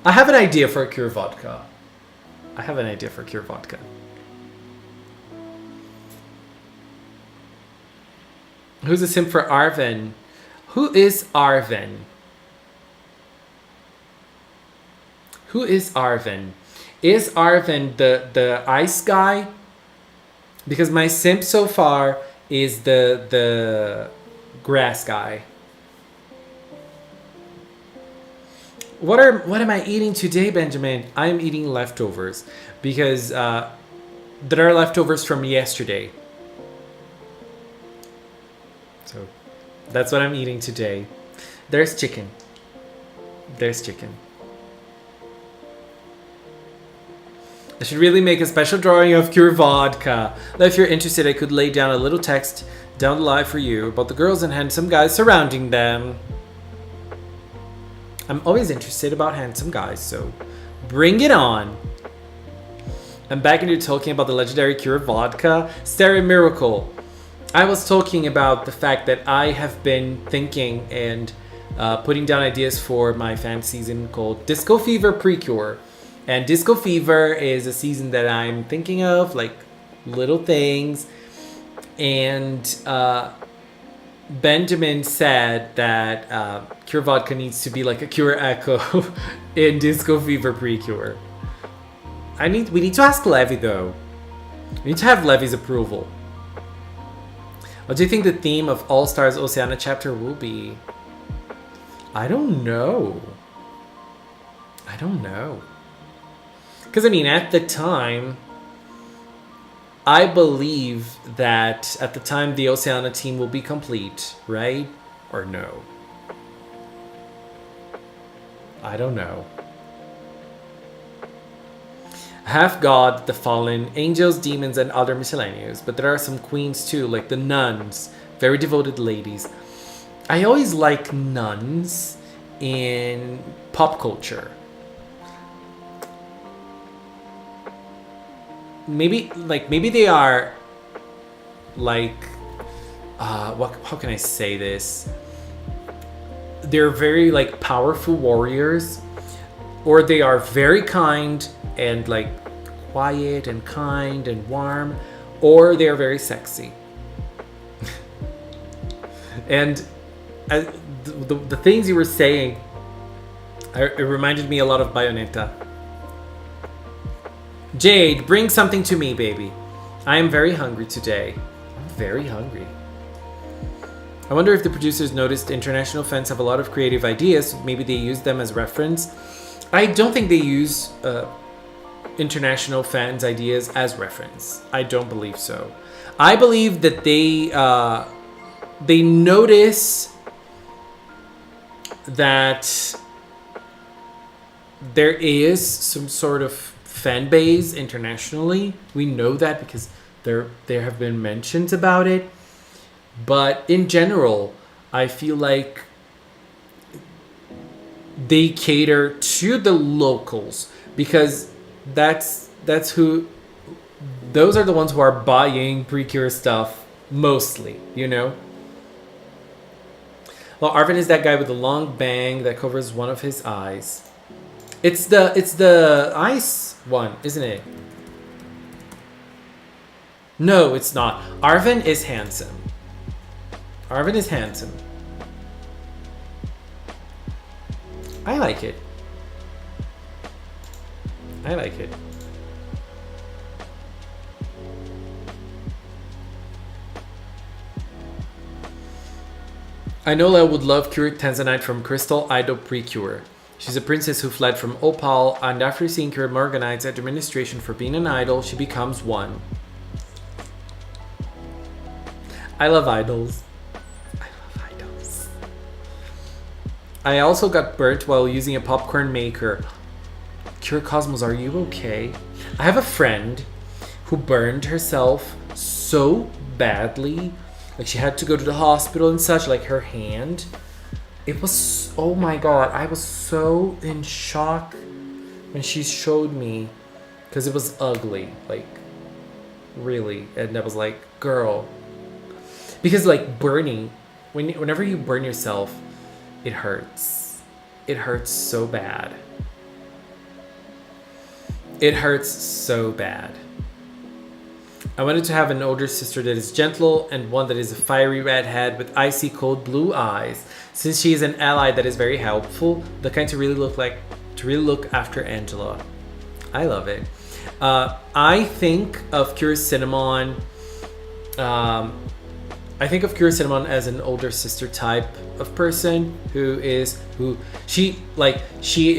I have an idea for a Cure Vodka. Who's a simp for Arven? Who is Arven? Is Arven the ice guy? Because my simp so far is the grass guy. What am I eating today, Benjamin? I'm eating leftovers because there are leftovers from yesterday. So that's what I'm eating today. There's chicken. I should really make a special drawing of Cure Vodka. If you're interested, I could lay down a little text down the line for you about the girls and handsome guys surrounding them. I'm always interested about handsome guys, so bring it on. I'm back into talking about the legendary Cure Vodka. Stereo Miracle. I was talking about the fact that I have been thinking and putting down ideas for my fan season called Disco Fever Precure. And Disco Fever is a season that I'm thinking of, like little things. And Benjamin said that Cure Vodka needs to be like a Cure Echo in Disco Fever Precure. We need to ask Levy though. We need to have Levy's approval. What do you think the theme of All Stars Oceania chapter will be? I don't know. Because, I mean, at the time, I believe that at the time the Oceania team will be complete, right? Or no? I don't know. Half god, the fallen, angels, demons, and other miscellaneous. But there are some queens too, like the nuns. Very devoted ladies. I always like nuns in pop culture. Maybe they are like how can I say this? They're very like powerful warriors, or they are very kind and like quiet and kind and warm, or they are very sexy. And the things you were saying, it reminded me a lot of Bayonetta. Jade, bring something to me, baby. I am very hungry today. I'm very hungry. I wonder if the producers noticed international fans have a lot of creative ideas. Maybe they use them as reference. I don't think they use international fans' ideas as reference. I don't believe so. I believe that they notice that there is some sort of fan base internationally. We know that because there have been mentions about it. But in general, I feel like they cater to the locals because those are the ones who are buying Precure stuff mostly, you know? Well, Arvin is that guy with the long bang that covers one of his eyes. It's the ice one, isn't it? No, it's not. Arvin is handsome. Arvin is handsome. I like it. I like it. I know Lel would love Cured Tanzanite from Crystal Idol Precure. She's a princess who fled from Opal, and after seeing Cured Morganite's administration for being an idol, she becomes one. I love idols. I love idols. I also got burnt while using a popcorn maker. Cure Cosmos, are you okay? I have a friend who burned herself so badly. Like she had to go to the hospital and such, like her hand. It was, oh my god, I was so in shock when she showed me. Because it was ugly, like, really. And I was like, girl. Because like burning, whenever you burn yourself, it hurts. It hurts so bad. It hurts so bad. I wanted to have an older sister that is gentle and one that is a fiery redhead with icy cold blue eyes. Since she is an ally that is very helpful, the kind to really look after Angela. I love it. I think of Cure Cinnamon. I think of Cure Cinnamon as an older sister type of person she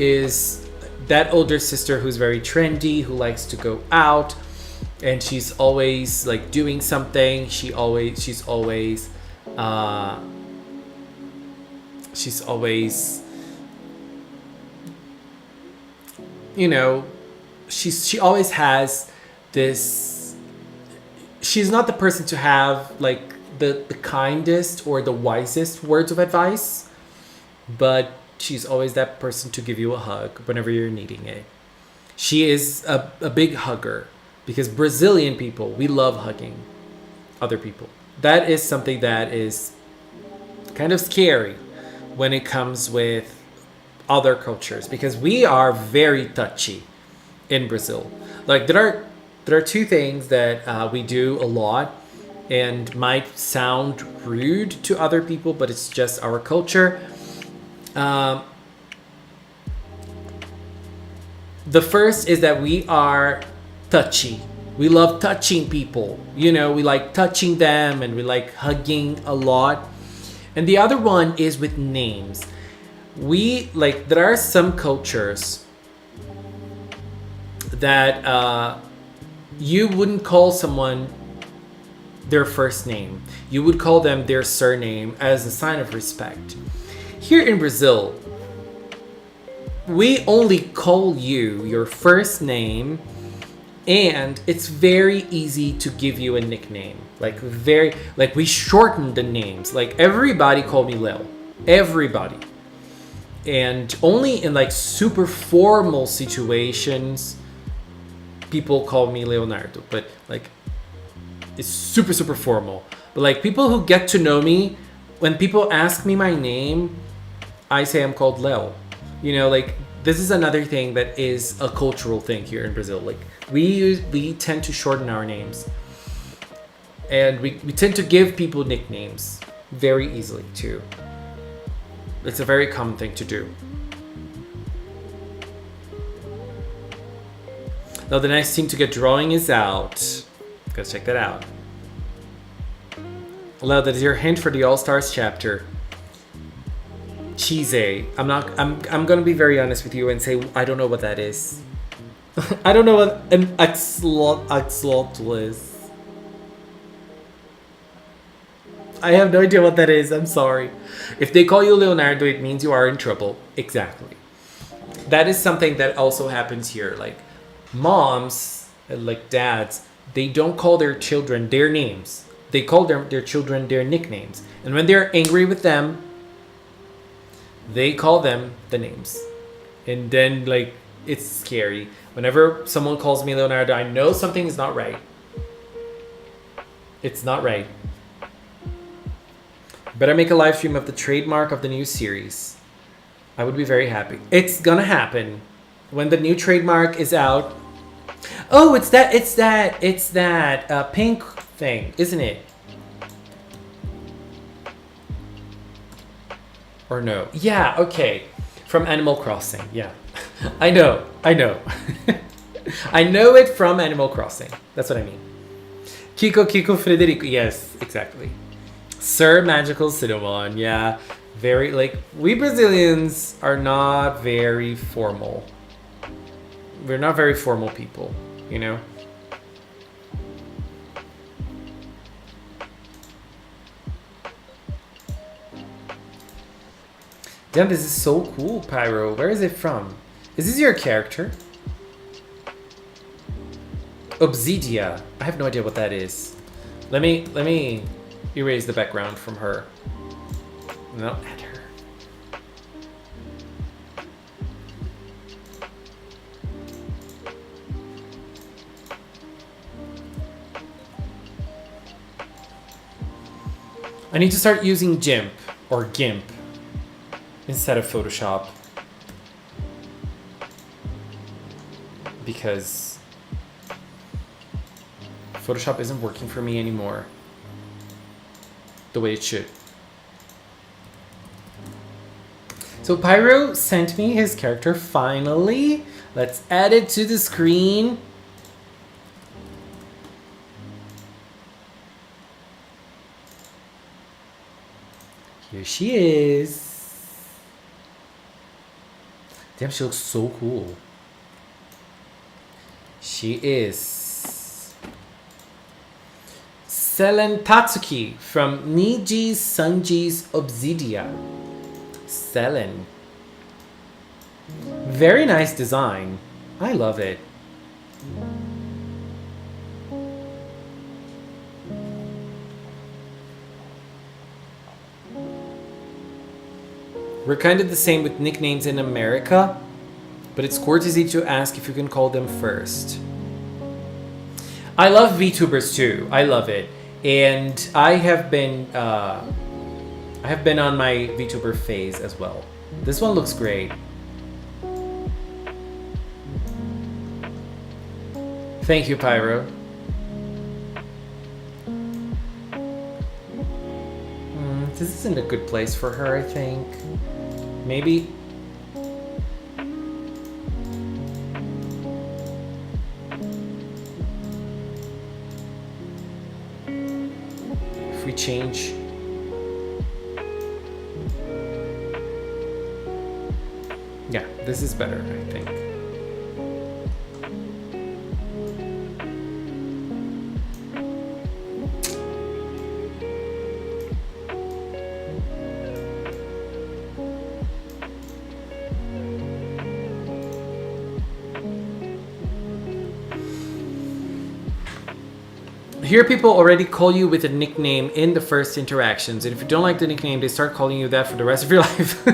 is that older sister who's very trendy, who likes to go out. And she's always like doing something. She's always, you know, she always has this. She's not the person to have like the kindest or the wisest words of advice, but she's always that person to give you a hug whenever you're needing it. She is a big hugger. Because Brazilian people, we love hugging other people. That is something that is kind of scary when it comes with other cultures, because we are very touchy in Brazil. Like there are two things that we do a lot and might sound rude to other people, but it's just our culture. The first is that we are touchy. We love touching people. You know, we like touching them and we like hugging a lot. And the other one is with names. There are some cultures that you wouldn't call someone their first name. You would call them their surname as a sign of respect. Here in Brazil, we only call you your first name, and it's very easy to give you a nickname. We shorten the names. Like everybody called me Leo. Everybody. And only in like super formal situations people call me Leonardo, but like it's super super formal. But like people who get to know me, when people ask me my name, I say I'm called Leo. You know, like this is another thing that is a cultural thing here in Brazil. Like we tend to shorten our names, and we tend to give people nicknames very easily too. It's a very common thing to do. Now the next team to get drawing is out. Let's check that out. Leo, that is your hint for the All Stars chapter. Cheese. I'm gonna be very honest with you and say I don't know what that is. I don't know what an axolotl is. I have no idea what that is. I'm sorry. If they call you Leonardo, it means you are in trouble. Exactly. That is something that also happens here. Like moms, like dads, they don't call their children their names. They call their children their nicknames. And when they're angry with them, they call them the names. And then like it's scary. Whenever someone calls me Leonardo, I know something is not right. It's not right. Better make a live stream of the trademark of the new series. I would be very happy. It's gonna happen when the new trademark is out. Oh, it's that pink thing, isn't it? Or no? Yeah, okay. From Animal Crossing, yeah. I know. I know it from Animal Crossing. That's what I mean. Kiko Frederico. Yes, exactly. Sir Magical Cinnamon, yeah. Very, like, we Brazilians are not very formal. We're not very formal people, you know? Damn, this is so cool, Pyro. Where is it from? Is this your character? Obsidia. I have no idea what that is. Let me erase the background from her. No, add her. I need to start using GIMP or GIMP instead of Photoshop, because Photoshop isn't working for me anymore the way it should. So Pyro sent me his character finally. Let's add it to the screen. Here she is. Damn, she looks so cool. She is Selen Tatsuki from Niji Sanji's Obsidia. Selen. Very nice design. I love it. We're kind of the same with nicknames in America, but it's courtesy to ask if you can call them first. I love VTubers too. I love it. And I have been I have been on my VTuber phase as well. This one looks great. Thank you, Pyro. This isn't a good place for her, I think. Maybe. If we change. Yeah, this is better, I think. Here people already call you with a nickname in the first interactions, and if you don't like the nickname, they start calling you that for the rest of your life.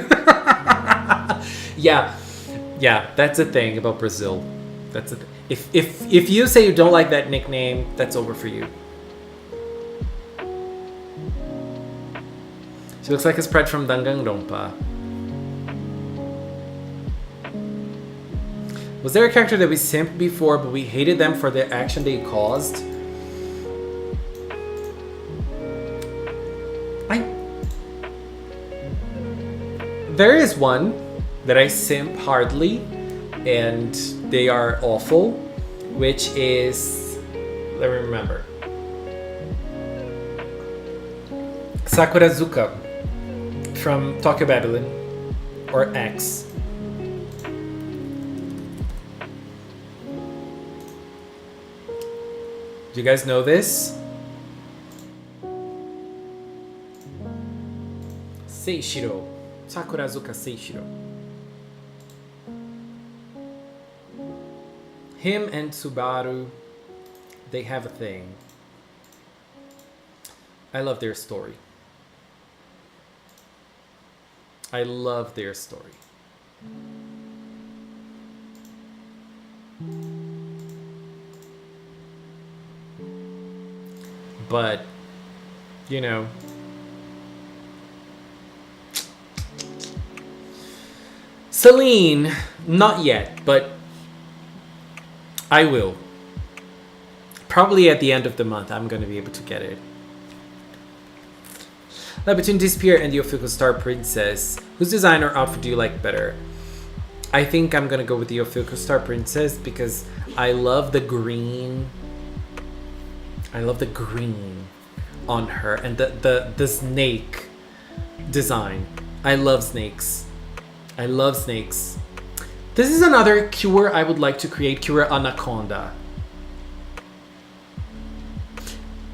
Yeah, that's the thing about Brazil. That's the if you say you don't like that nickname, that's over for you. She looks like a spread from Danganronpa. Was there a character that we simped before, but we hated them for the action they caused? There is one that I simp hardly, and they are awful, which is, let me remember, Sakurazuka from Tokyo Babylon, or X. Do you guys know this? Seishiro. Sakurazuka Seishiro. Him and Subaru, they have a thing. I love their story. I love their story. But, you know, Celine, not yet, but I will. Probably at the end of the month, I'm going to be able to get it. Now, between Disappear and the Official Star Princess, whose design or outfit do you like better? I think I'm going to go with the Official Star Princess because I love the green. I love the green on her and the snake design. I love snakes. I love snakes. This is another cure I would like to create, Cure Anaconda.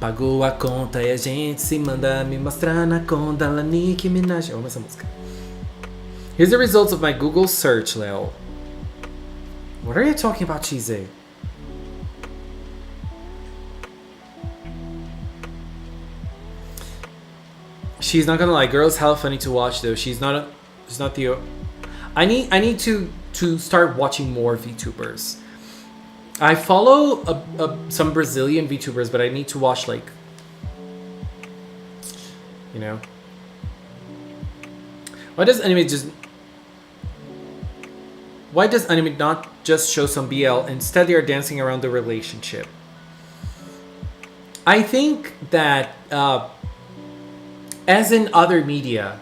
Pagou a conta e a gente se manda me mostrar Anaconda, la Nicki Minaj. Eu amo essa música. Here's the results of my Google search, Leo. What are you talking about, Cheese? She's not gonna lie, girls hella funny to watch though. She's not the. I need to start watching more VTubers. I follow some Brazilian VTubers, but I need to watch, like, you know. Why does anime not just show some BL? Instead, they are dancing around the relationship. I think that, as in other media,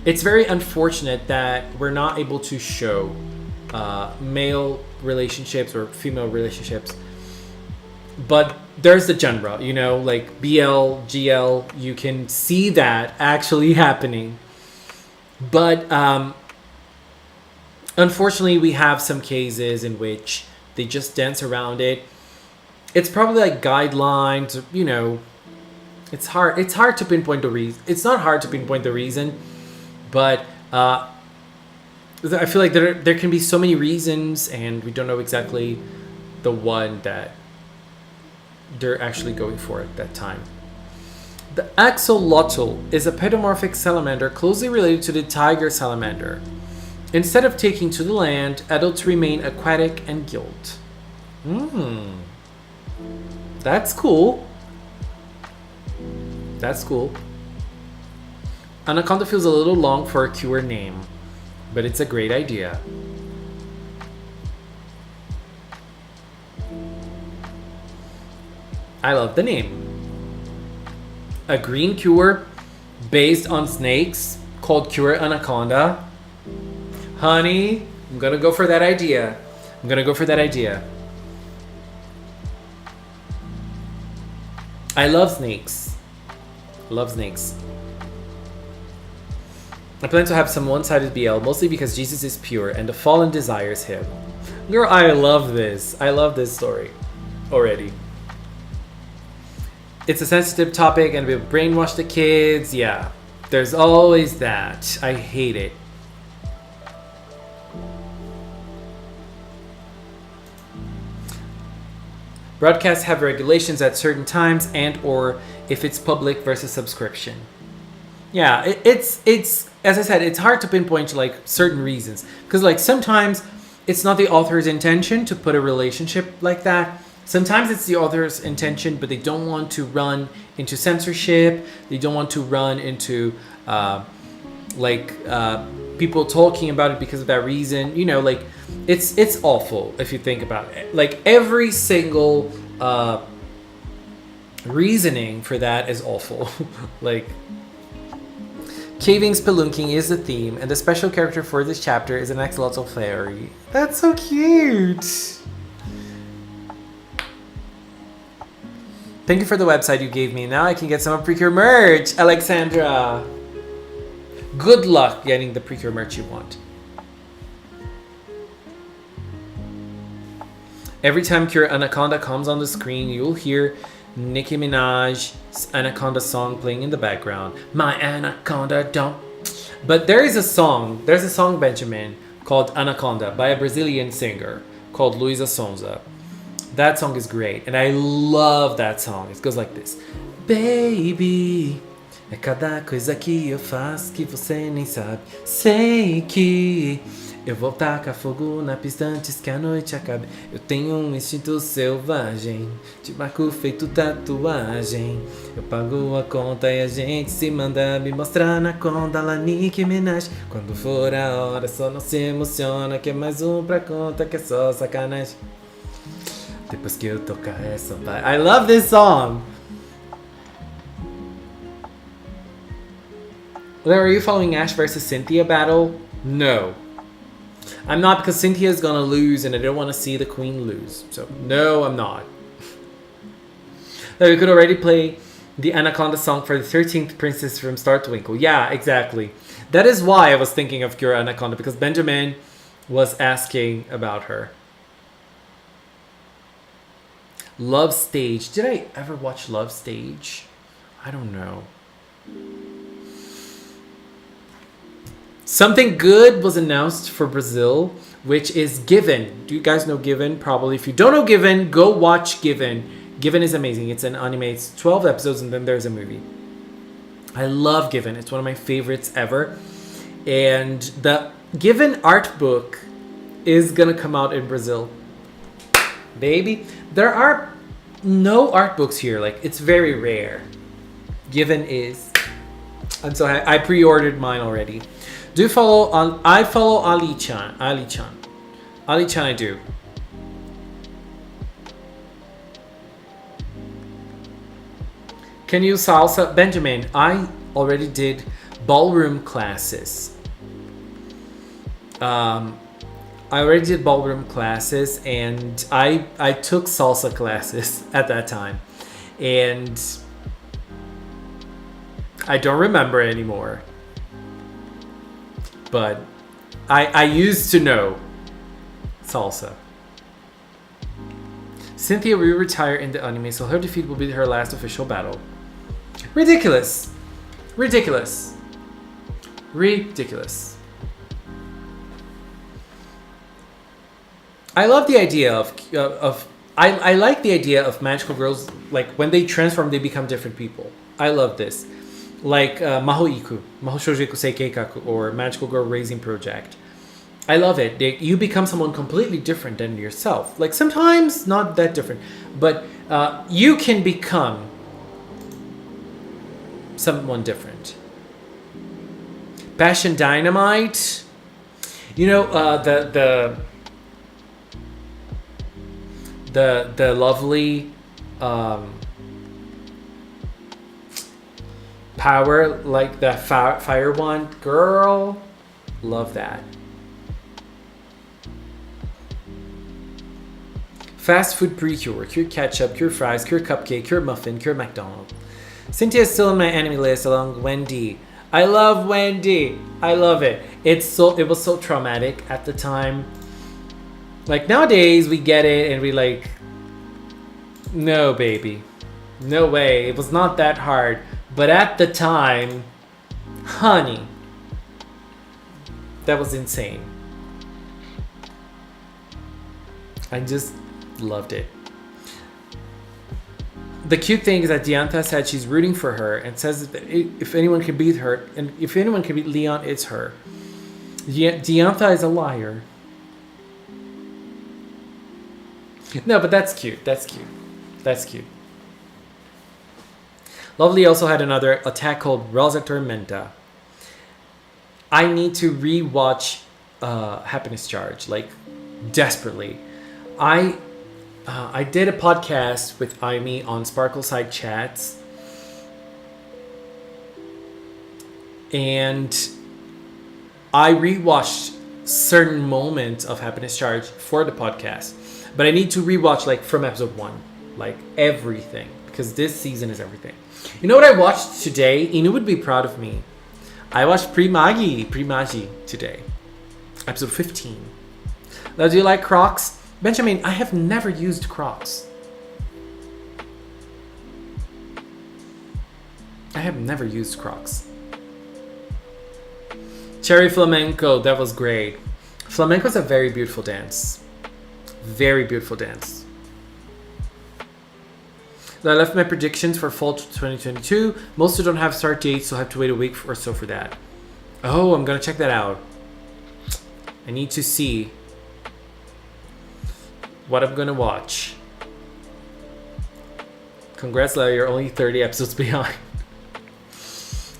it's very unfortunate that we're not able to show male relationships or female relationships. But there's the genre, you know, like BL, GL, you can see that actually happening. But unfortunately, we have some cases in which they just dance around it. It's probably like guidelines, you know. It's hard to pinpoint the reason. It's not hard to pinpoint the reason, but I feel like there can be so many reasons, and we don't know exactly the one that they're actually going for at that time. The axolotl is a pedomorphic salamander closely related to the tiger salamander. Instead of taking to the land, adults remain aquatic and gilt. That's cool. That's cool. Anaconda feels a little long for a Cure name, but it's a great idea. I love the name. A green cure based on snakes called Cure Anaconda. Honey, I'm gonna go for that idea. I love snakes. I plan to have some one-sided BL, mostly because Jesus is pure and the fallen desires him. Girl, I love this. I love this story already. It's a sensitive topic and we'll brainwash the kids. Yeah, there's always that. I hate it. Broadcasts have regulations at certain times and or if it's public versus subscription. Yeah, it's as I said, it's hard to pinpoint like certain reasons because like sometimes it's not the author's intention to put a relationship like that. Sometimes it's the author's intention, but they don't want to run into censorship. They don't want to run into people talking about it because of that reason. You know, like it's awful if you think about it. Like every single reasoning for that is awful. Like Caving Spelunking is the theme, and the special character for this chapter is an axolotl fairy. That's so cute. Thank you for the website you gave me. Now I can get some of Precure merch, Alexandra. Good luck getting the Precure merch you want. Every time Cure Anaconda comes on the screen, you'll hear Nicki Minaj's Anaconda song playing in the background. My Anaconda don't. But there's a song, Benjamin, called Anaconda by a Brazilian singer called Luisa Sonza. That song is great, and I love that song. It goes like this. Baby, é cada coisa que eu faço que você nem sabe. Sei que eu vou tacar fogo na pista antes que a noite acabe. Eu tenho um instinto selvagem, te marco feito tatuagem. Eu pago a conta e a gente se manda me mostrar na conta lá Nicki Minaj. Quando for a hora, só não se emociona que é mais um pra conta que é só sacanagem. Depois que eu tocar essa vai. I love this song. Are you following Ash versus Cynthia battle? No. I'm not because Cynthia is gonna lose and I don't want to see the queen lose. So no, I'm not. We could already play the Anaconda song for the 13th princess from Star Twinkle. Yeah, exactly. That is why I was thinking of Cure Anaconda, because Benjamin was asking about her. Love Stage. Did I ever watch Love Stage? I don't know. Something good was announced for Brazil, which is Given. Do you guys know Given? Probably. If you don't know Given, go watch Given. Given is amazing. It's an anime. It's 12 episodes and then there's a movie. I love Given. It's one of my favorites ever. And the Given art book is gonna come out in Brazil. Baby. There are no art books here. Like, it's very rare. Given is. And so I pre-ordered mine already. Do you follow on? I follow Ali-chan. Ali-chan I do. Can you salsa? Benjamin, I already did ballroom classes. I already did ballroom classes and I took salsa classes at that time. And I don't remember anymore. But I used to know salsa. Cynthia will retire in the anime, so her defeat will be her last official battle. Ridiculous. Ridiculous. Ridiculous. I love the idea of I like the idea of magical girls, like when they transform they become different people. I love this. Like Mahou Shoujoku Seikeikaku, or Magical Girl Raising Project. I love it. You become someone completely different than yourself. Like sometimes not that different, but you can become someone different. Passion Dynamite. You know, the lovely power, like the fire one. Girl, love that. Fast food pre-cure, cure ketchup, cure fries, cure cupcake, cure muffin, cure McDonald's. Cynthia is still on my enemy list along with Wendy. I love Wendy. I love it. It was so traumatic at the time. Like nowadays we get it and we like, no baby, no way. It was not that hard. But at the time, honey, that was insane. I just loved it. The cute thing is that Diantha said she's rooting for her and says that if anyone can beat her, and if anyone can beat Leon, it's her. Diantha is a liar. No, but that's cute. That's cute. That's cute. Lovely also had another attack called Rosa Tormenta. I need to rewatch Happiness Charge, like desperately. I did a podcast with Aimee on Sparkleside Chats, and I rewatched certain moments of Happiness Charge for the podcast, but I need to rewatch like from episode 1, like everything, because this season is everything. You know what I watched today? Inu would be proud of me. I watched Pre-Magi today, episode 15. Now, do you like Crocs? Benjamin, I have never used Crocs. I have never used Crocs. Cherry Flamenco, that was great. Flamenco is a very beautiful dance. Very beautiful dance. I left my predictions for fall 2022. Most don't have start dates, so I have to wait a week or so for that. Oh, I'm gonna check that out. I need to see what I'm gonna watch. Congrats, Larry, you're only 30 episodes behind.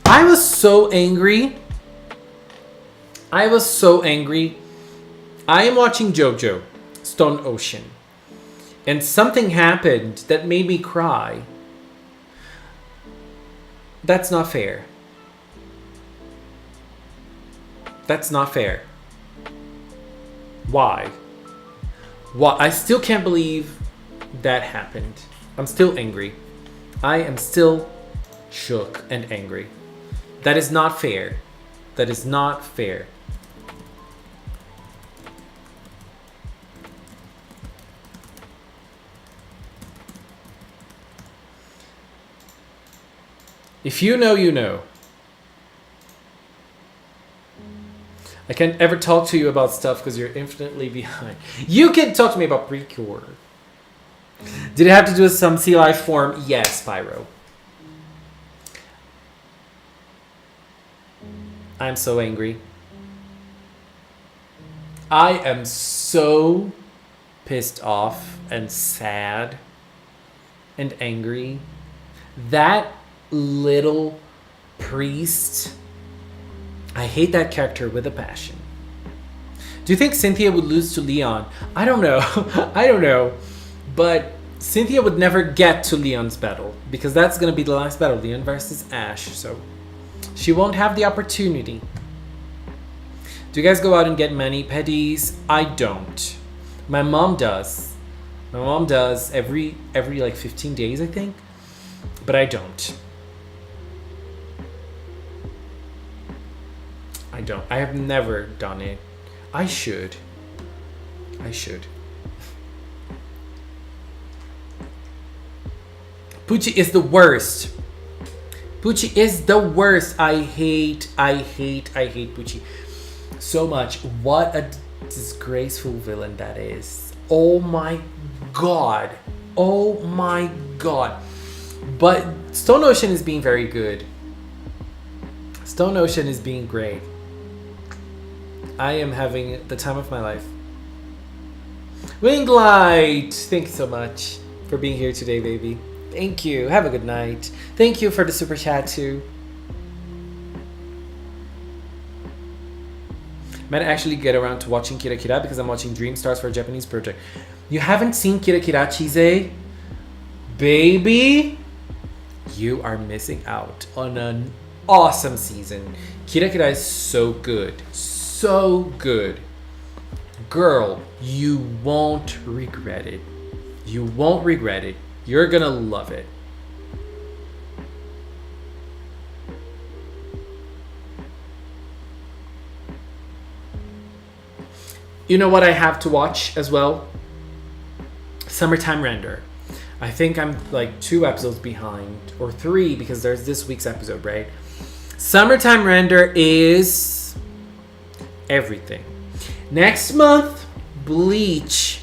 I was so angry. I am watching JoJo, Stone Ocean. And something happened that made me cry. That's not fair. That's not fair. Why? Why? I still can't believe that happened. I'm still angry. I am still shook and angry. That is not fair. That is not fair. If you know, you know. I can't ever talk to you about stuff because you're infinitely behind. You can talk to me about Precure. Did it have to do with some sea life form? Yes, Pyro. I'm so angry. I am so pissed off and sad and angry. That little priest, I hate that character with a passion. Do you think Cynthia would lose to Leon? I don't know. I don't know. But Cynthia would never get to Leon's battle because that's going to be the last battle, Leon versus Ash. So she won't have the opportunity. Do you guys go out and get mani-pedis? I don't. My mom does. My mom does every like 15 days, I think. But I don't. I don't. I have never done it. I should. I should. Poochie is the worst. Poochie is the worst. I hate Poochie so much. What a disgraceful villain that is. Oh my god. Oh my god. But Stone Ocean is being very good. Stone Ocean is being great. I am having the time of my life. Winglight, thank you so much for being here today, baby. Thank you. Have a good night. Thank you for the super chat too. Might actually get around to watching Kira Kira because I'm watching Dream Stars for a Japanese project. You haven't seen Kira Kira, Chise? Baby, you are missing out on an awesome season. Kira Kira is so good. So good. Girl, you won't regret it. You won't regret it. You're gonna love it. You know what I have to watch as well? Summertime Render. I think I'm like 2 episodes behind, or 3 because there's this week's episode, right? Summertime Render is everything. Next month, Bleach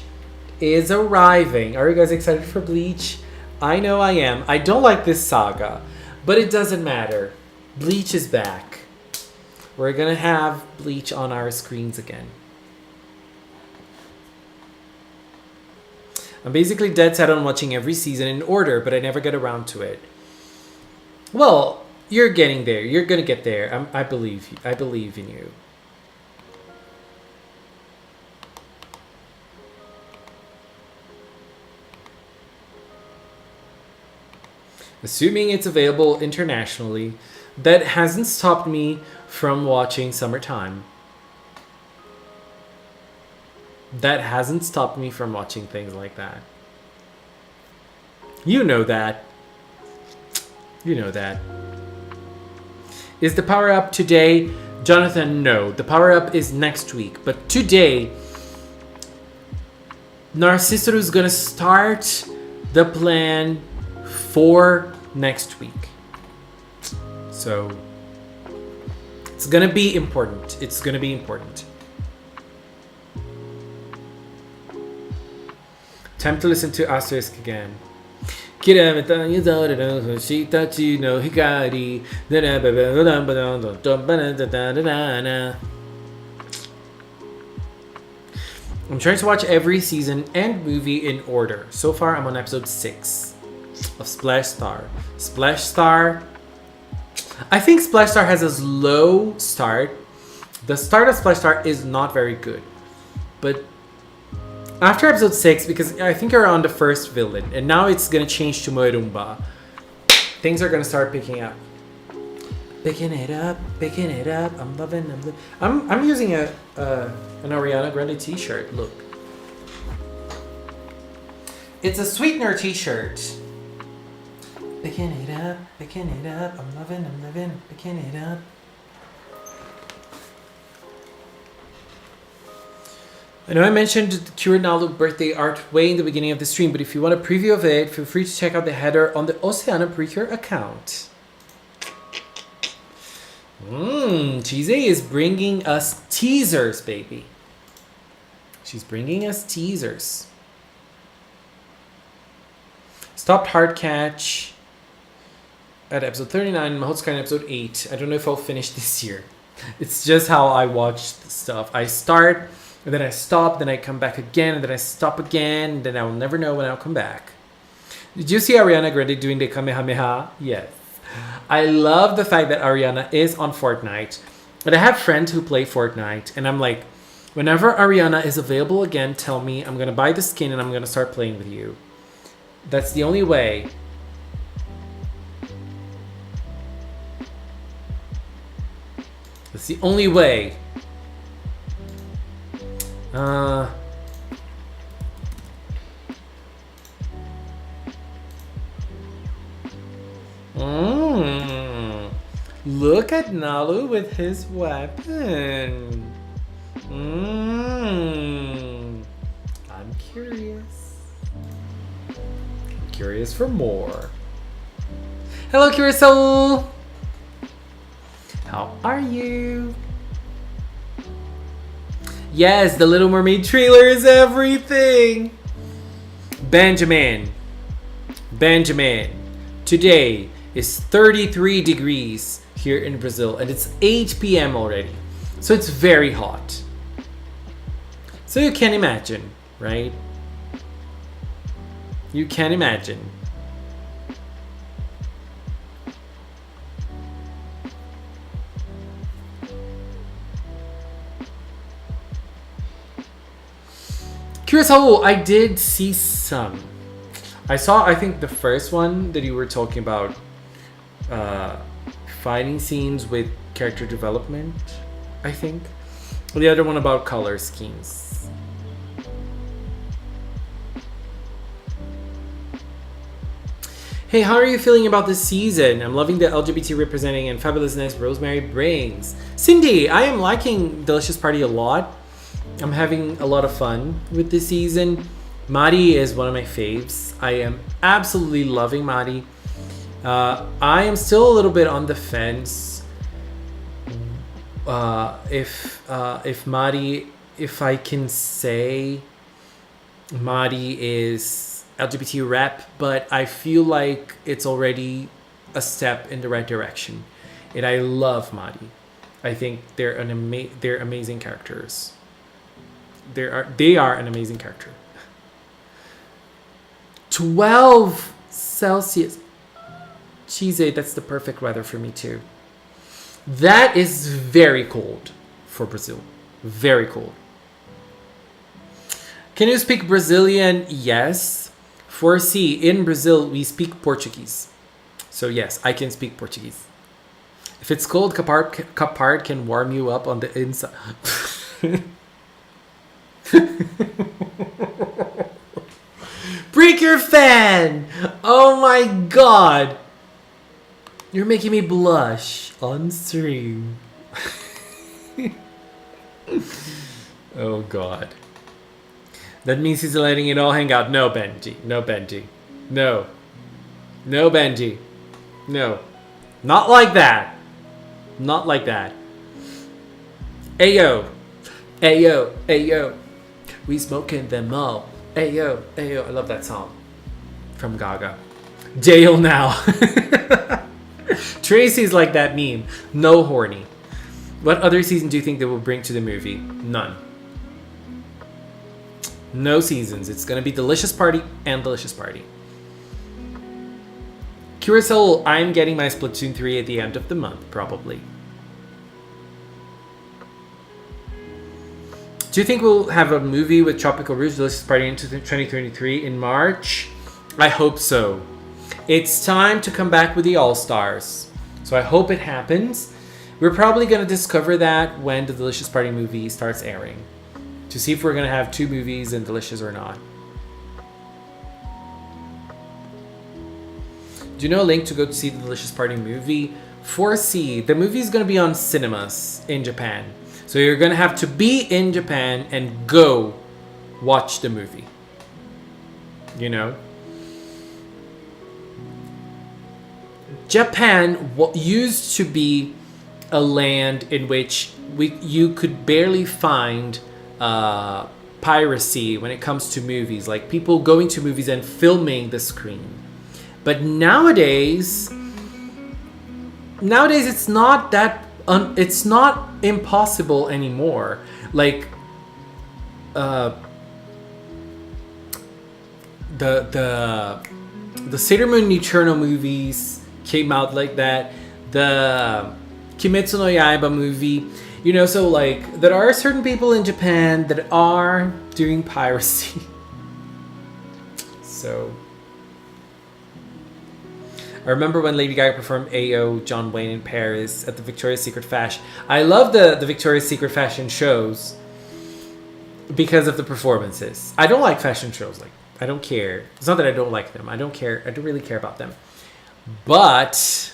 is arriving. Are you guys excited for Bleach? I know I am. I don't like this saga, but it doesn't matter. Bleach is back. We're gonna have Bleach on our screens again. I'm basically dead set on watching every season in order, but I never get around to it. Well, you're getting there. You're gonna get there. I believe you. I believe in you. Assuming it's available internationally, that hasn't stopped me from watching Summertime. That hasn't stopped me from watching things like that. You know that. You know that. Is the power up today? Jonathan, no. The power up is next week. But today, Narcistoru is going to start the plan for next week. So, it's going to be important. It's going to be important. Time to listen to Asterisk again. I'm trying to watch every season and movie in order. So far, I'm on episode 6 of Splash Star. Splash Star. I think Splash Star has a slow start. The start of Splash Star is not very good. But after episode 6, because I think you're on the first villain, and now it's gonna change to Moerumba, things are gonna start picking up. Picking it up, picking it up. I'm loving. I'm using an Ariana Grande T-shirt. Look, it's a Sweetener T-shirt. Picking it up, picking it up. I'm loving, picking it up. I know I mentioned the Kurinalu birthday art way in the beginning of the stream, but if you want a preview of it, feel free to check out the header on the Oceana Precure account. Chise is bringing us teasers, baby. She's bringing us teasers. Stopped Hard Catch at episode 39, Mahotsukai in episode 8. I don't know if I'll finish this year. It's just how I watch stuff. I start, and then I stop, then I come back again, and then I stop again, and then I will never know when I'll come back. Did you see Ariana Grande doing the Kamehameha? Yes. I love the fact that Ariana is on Fortnite. And I have friends who play Fortnite, and I'm like, whenever Ariana is available again, tell me. I'm going to buy the skin and I'm going to start playing with you. That's the only way. That's the only way. Look at Nalu with his weapon. I'm curious. I'm curious for more. Hello, Curious Soul. How are you? Yes, the Little Mermaid trailer is everything. Benjamin. Today is 33 degrees here in Brazil, and it's 8 p.m. already. So it's very hot. So you can imagine, right? You can imagine. Kurosawa, I did see some. I saw, I think, the first one that you were talking about, fighting scenes with character development, I think. The other one about color schemes. Hey, how are you feeling about this season? I'm loving the LGBT representing and fabulousness Rosemary brings. Cindy, I am liking Delicious Party a lot. I'm having a lot of fun with this season. Mari is one of my faves. I am absolutely loving Mari. I am still a little bit on the fence. If Mari, if I can say Mari is LGBT rep, but I feel like it's already a step in the right direction. And I love Mari. I think they're they're amazing characters. They are an amazing character. 12 Celsius. Cheese, that's the perfect weather for me too. That is very cold for Brazil. Very cold. Can you speak Brazilian? Yes. For C, in Brazil, we speak Portuguese. So yes, I can speak Portuguese. If it's cold, Capard can warm you up on the inside. Break your fan! Oh my god! You're making me blush on stream. Oh god. That means he's letting it all hang out. No, Benji. No, Benji. No. No, Benji. No. Not like that. Not like that. Ayo. Ayo. Ayo. We smoking them all. Ayo. Ayo. I love that song. From Gaga. Jail now. Tracy's like that meme. No horny. What other season do you think they will bring to the movie? None. No seasons. It's gonna be Delicious Party and Delicious Party. Curacao, I'm getting my Splatoon 3 at the end of the month, probably. Do you think we'll have a movie with Tropical Rouge Delicious Party into 2023 in March? I hope so. It's time to come back with the All-Stars. So I hope it happens. We're probably gonna discover that when the Delicious Party movie starts airing. To see if we're going to have two movies in Delicious or not. Do you know a link to go to see the Delicious Party movie? 4C, the movie is going to be on cinemas in Japan. So you're going to have to be in Japan and go watch the movie. You know? Japan used to be a land in which you could barely find piracy when it comes to movies, like people going to movies and filming the screen. But nowadays it's not that it's not impossible anymore. Like the Sailor Moon Eternal movies came out like that. The Kimetsu no Yaiba movie. You know, so like, there are certain people in Japan that are doing piracy. So, I remember when Lady Gaga performed AO John Wayne in Paris at the Victoria's Secret Fashion. I love the Victoria's Secret fashion shows because of the performances. I don't like fashion shows. Like, I don't care. It's not that I don't like them. I don't care. I don't really care about them. But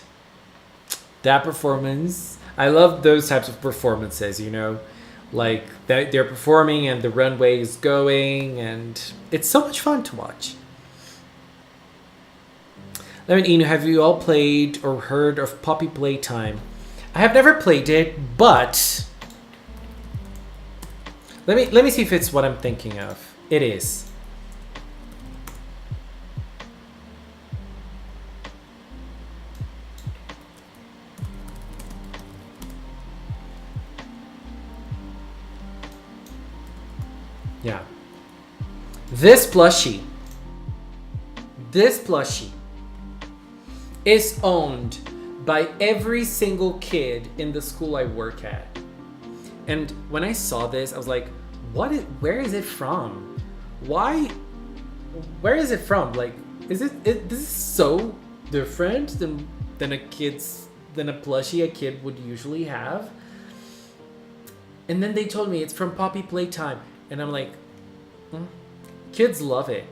that performance... I love those types of performances, you know, like they're performing and the runway is going, and it's so much fun to watch. Lemon Inu, have you all played or heard of Poppy Playtime? I have never played it, but let me see if it's what I'm thinking of. It is. Yeah. This plushie is owned by every single kid in the school I work at. And when I saw this, I was like, where is it from? Why? Where is it from? Like, is this is so different than a plushie a kid would usually have? And then they told me it's from Poppy Playtime, and I'm like, kids love it.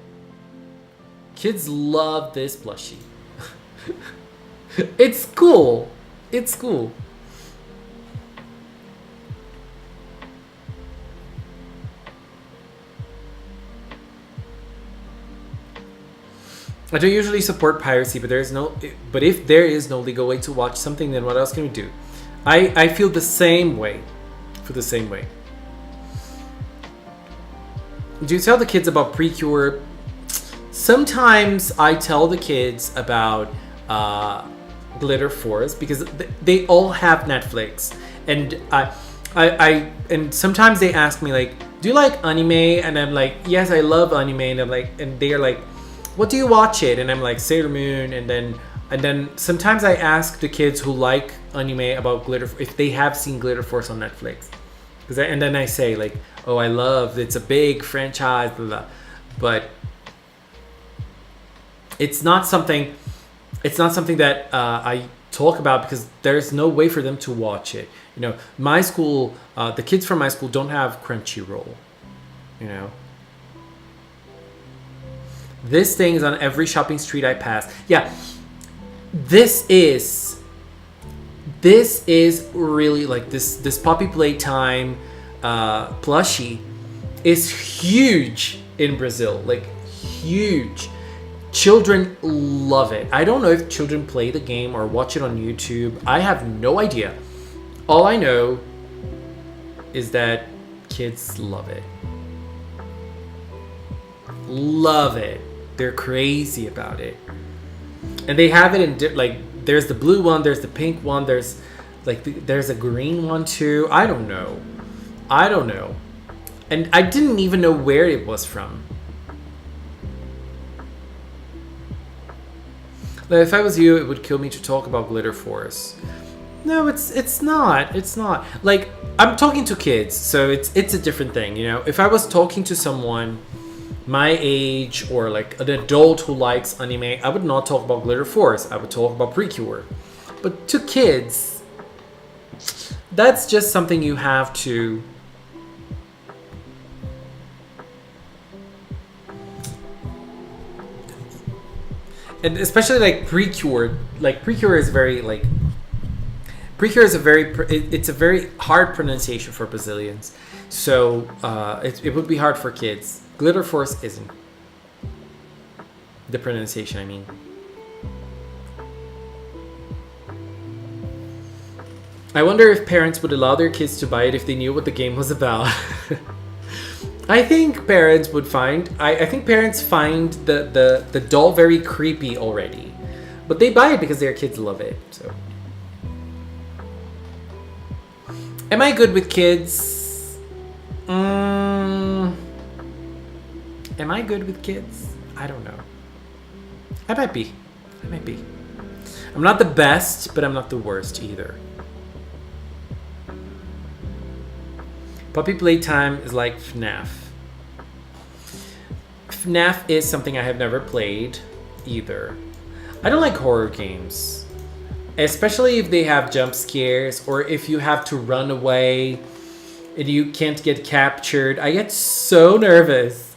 Kids love this plushie. It's cool. It's cool. I don't usually support piracy, but if there is no legal way to watch something, then what else can we do? I feel the same way. Do you tell the kids about Precure? Sometimes I tell the kids about Glitter Force because they all have Netflix, and and sometimes they ask me like, "Do you like anime?" And I'm like, "Yes, I love anime." And they are like, "What do you watch it?" And I'm like, Sailor Moon. And then sometimes I ask the kids who like anime about if they have seen Glitter Force on Netflix, and then I say like, "Oh, I love it's a big franchise, blah, blah." But it's not something that I talk about because there's no way for them to watch it. You know, my school, the kids from my school don't have Crunchyroll. You know. This thing is on every shopping street I pass. Yeah, this is really like this Poppy Playtime plushie is huge in Brazil, like huge. Children love it. I don't know if children play the game or watch it on YouTube. I have no idea. All I know is that kids love it. Love it. They're crazy about it. And they have it in like there's the blue one, there's the pink one, there's there's a green one too. I don't know. And I didn't even know where it was from. Like, if I was you, it would kill me to talk about Glitter Force. No, it's not. It's not. Like, I'm talking to kids, so it's a different thing, you know? If I was talking to someone my age or like an adult who likes anime, I would not talk about Glitter Force. I would talk about Precure. But to kids, that's just something you have to... And especially like Precure. Like, Precure is very like... Precure is it's a very hard pronunciation for Brazilians. So it would be hard for kids. Glitter Force isn't. The pronunciation, I mean. I wonder if parents would allow their kids to buy it if they knew what the game was about. I think parents would find... I think parents find the doll very creepy already. But they buy it because their kids love it. So. Am I good with kids? Am I good with kids? I don't know. I might be. I'm not the best, but I'm not the worst either. Poppy Playtime is like FNAF. FNAF is something I have never played either. I don't like horror games. Especially if they have jump scares or if you have to run away and you can't get captured. I get so nervous.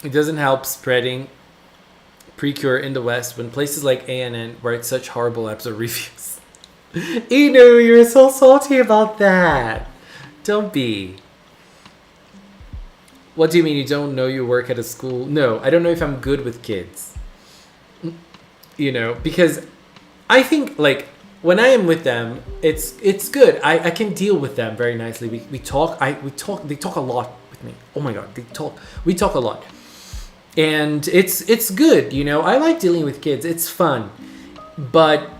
It doesn't help spreading Precure in the West when places like ANN write such horrible episode reviews. Inu, you're so salty about that. Don't be. What do you mean you don't know you work at a school? No, I don't know if I'm good with kids. You know, because I think like when I am with them, it's good. I can deal with them very nicely. We talk. They talk a lot with me. Oh my god, we talk a lot. And it's good, you know. I like dealing with kids. It's fun. But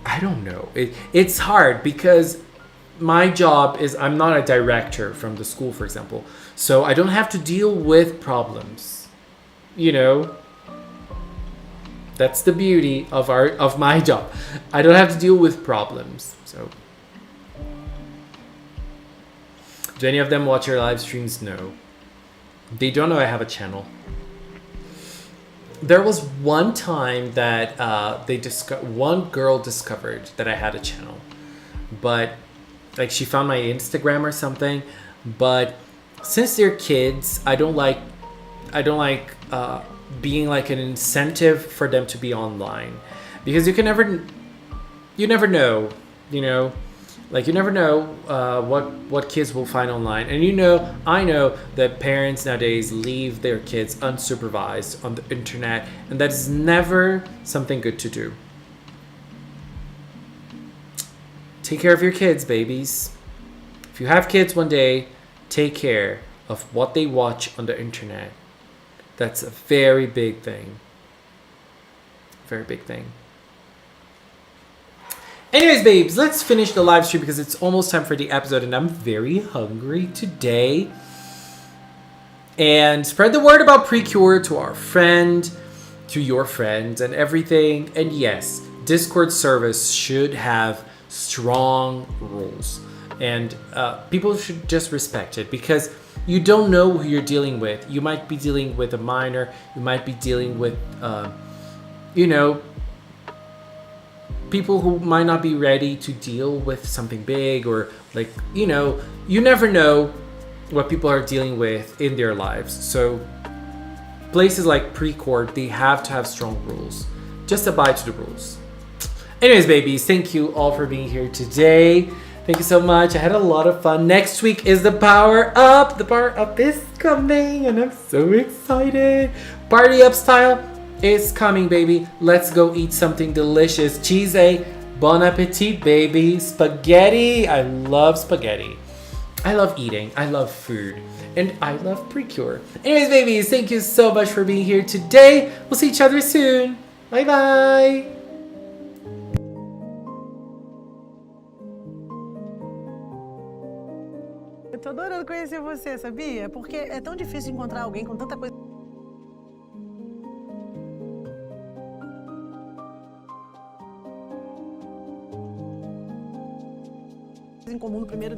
I don't know. It's hard because my job is I'm not a director from the school, for example. So I don't have to deal with problems. You know? That's the beauty of my job. I don't have to deal with problems. So do any of them watch your live streams? No. They don't know I have a channel. There was one time that one girl discovered that I had a channel, but like she found my Instagram or something. But since they're kids, I don't like being like an incentive for them to be online, because you never know, you know. Like you never know what kids will find online. And I know that parents nowadays leave their kids unsupervised on the internet, and that is never something good to do. Take care of your kids, babies. If you have kids one day, take care of what they watch on the internet. That's a very big thing. Very big thing. Anyways, babes, let's finish the live stream because it's almost time for the episode and I'm very hungry today. And spread the word about Precure to our friend, to your friends and everything. And yes, Discord service should have strong rules. And people should just respect it, because you don't know who you're dealing with. You might be dealing with a minor. You might be dealing with, people who might not be ready to deal with something big, or like, you never know what people are dealing with in their lives. So places like Precourt, they have to have strong rules. Just abide to the rules. Anyways, babies, thank you all for being here today. Thank you so much. I had a lot of fun. Next week is the Power Up. The Power Up is coming and I'm so excited. Party Up style is coming, baby. Let's go eat something delicious. Cheese, bon appetit, baby. Spaghetti. I love spaghetti. I love eating. I love food. And I love Precure. Anyways, babies, thank you so much for being here today. We'll see each other soon. Bye bye. Eu tô adorando conhecer você, sabia? Porque é tão difícil encontrar alguém com tanta coisa em comum no primeiro